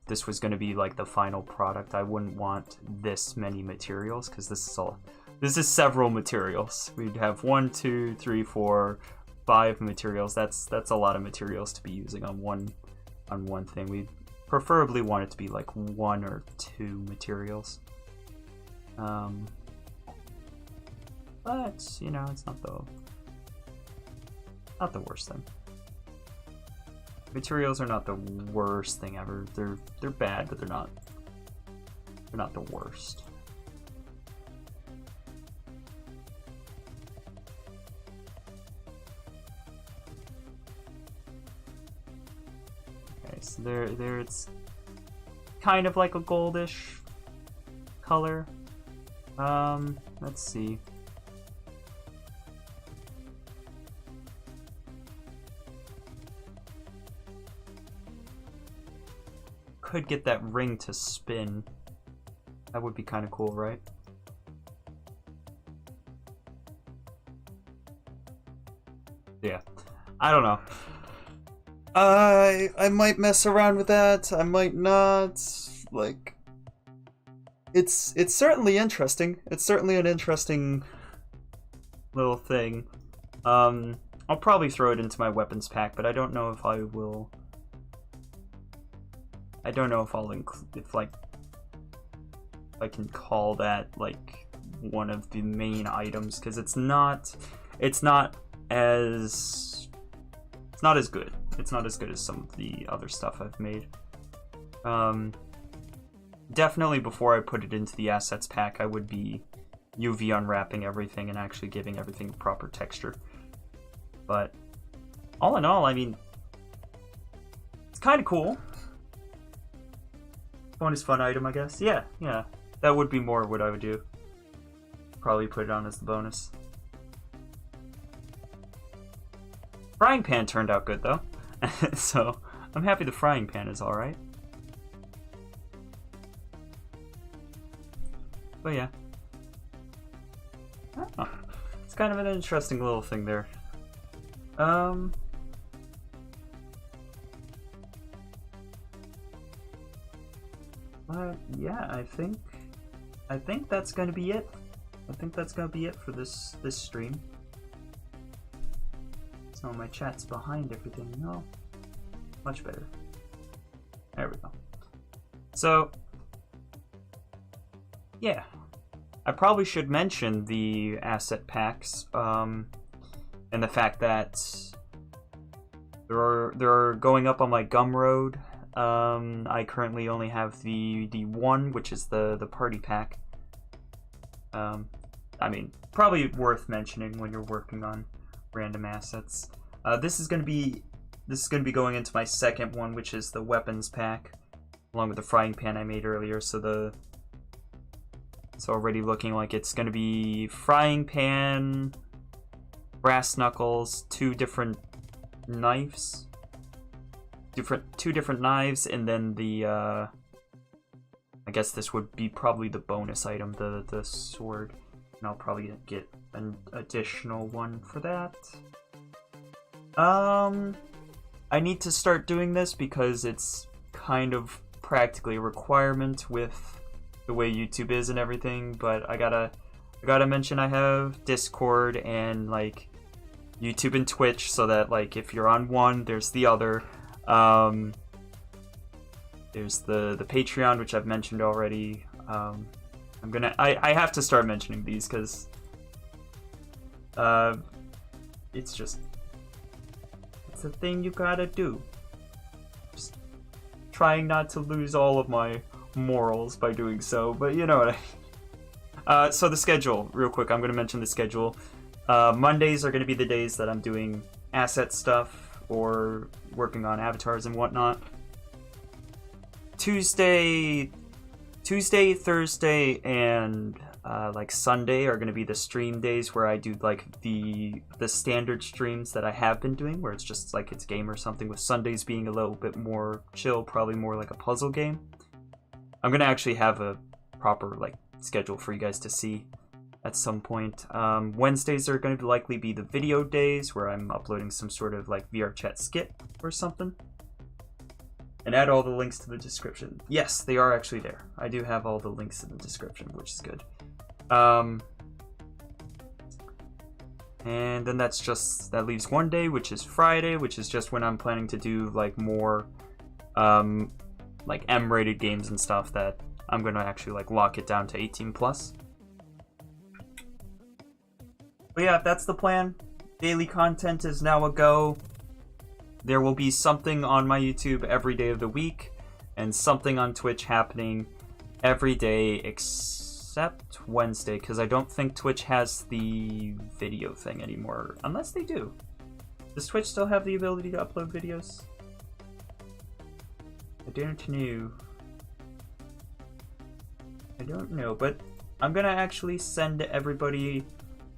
This was going to be like the final product. I wouldn't want this many materials because this is all... This is several materials. We'd have 1, 2, 3, 4, 5 materials. That's a lot of materials to be using on one thing. We'd preferably want it to be like 1 or 2 materials. But you know, it's not the worst thing. Materials are not the worst thing ever. They're bad, but they're not the worst. Okay, so there it's kind of like a goldish color. Let's see. Could get that ring to spin. That would be kind of cool, right? Yeah. I don't know. I might mess around with that. I might not. Like, it's certainly interesting. It's certainly an interesting little thing. I'll probably throw it into my weapons pack, but I don't know if I will. I don't know if I'll include, if I can call that like one of the main items, because it's not as good. It's not as good as some of the other stuff I've made. Definitely before I put it into the assets pack, I would be UV unwrapping everything and actually giving everything a proper texture. But all in all, I mean, it's kind of cool. Bonus fun item, I guess. Yeah. That would be more what I would do. Probably put it on as the bonus. Frying pan turned out good, though. So, I'm happy the frying pan is alright. But yeah. Oh, it's kind of an interesting little thing there. Yeah, I think that's gonna be it. I think that's gonna be it for this stream. So my chat's behind everything. No, much better. There we go. So yeah, I probably should mention the asset packs, and the fact that they're going up on my Gumroad. I currently only have the one, which is the party pack. I mean, probably worth mentioning when you're working on random assets. This is gonna be going into my second one, which is the weapons pack, along with the frying pan I made earlier. So it's already looking like it's gonna be frying pan, brass knuckles, two different knives, two different knives, and then the I guess this would be probably the bonus item, the sword, and I'll probably get an additional one for that. I need to start doing this because it's kind of practically a requirement with the way YouTube is and everything, but I gotta mention I have Discord and like YouTube and Twitch, so that like if you're on one, there's the other. There's the Patreon, which I've mentioned already. I have to start mentioning these because it's a thing you gotta do. Just trying not to lose all of my morals by doing so, but you know what I mean. So the schedule, real quick, I'm gonna mention the schedule. Mondays are gonna be the days that I'm doing asset stuff or working on avatars and whatnot. Tuesday, Thursday, and like Sunday are gonna be the stream days where I do like the standard streams that I have been doing, where it's just like it's game or something, with Sundays being a little bit more chill, probably more like a puzzle game. I'm gonna actually have a proper like schedule for you guys to see at some point. Wednesdays are gonna likely be the video days, where I'm uploading some sort of like VRChat skit or something. And add all the links to the description. Yes, they are actually there. I do have all the links in the description, which is good. And then that leaves one day, which is Friday, which is just when I'm planning to do like more like M-rated games and stuff that I'm gonna actually like lock it down to 18+. But yeah, that's the plan. Daily content is now a go. There will be something on my YouTube every day of the week, and something on Twitch happening every day except Wednesday, because I don't think Twitch has the video thing anymore, unless they do. Does Twitch still have the ability to upload videos? I don't know, but I'm gonna actually send everybody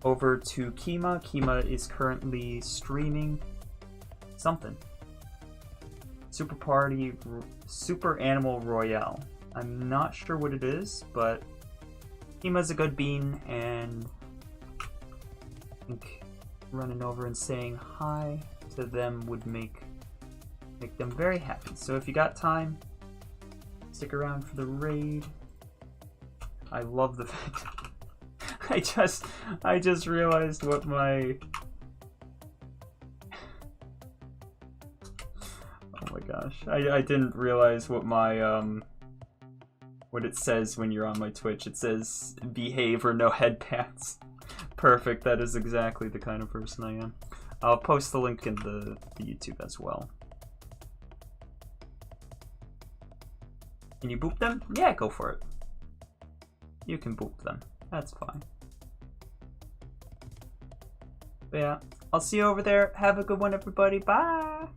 over to Kima. Kima is currently streaming something. Super Animal Royale. I'm not sure what it is, but Kima's a good bean, and I think running over and saying hi to them would make them very happy. So if you got time, stick around for the raid. I love the fact I just realized what my oh my gosh. I didn't realize what my what it says when you're on my Twitch. It says behave or no headbands. Perfect. That is exactly the kind of person I am. I'll post the link in the YouTube as well. Can you boop them? Yeah, go for it. You can boop them. That's fine. But yeah, I'll see you over there. Have a good one, everybody. Bye!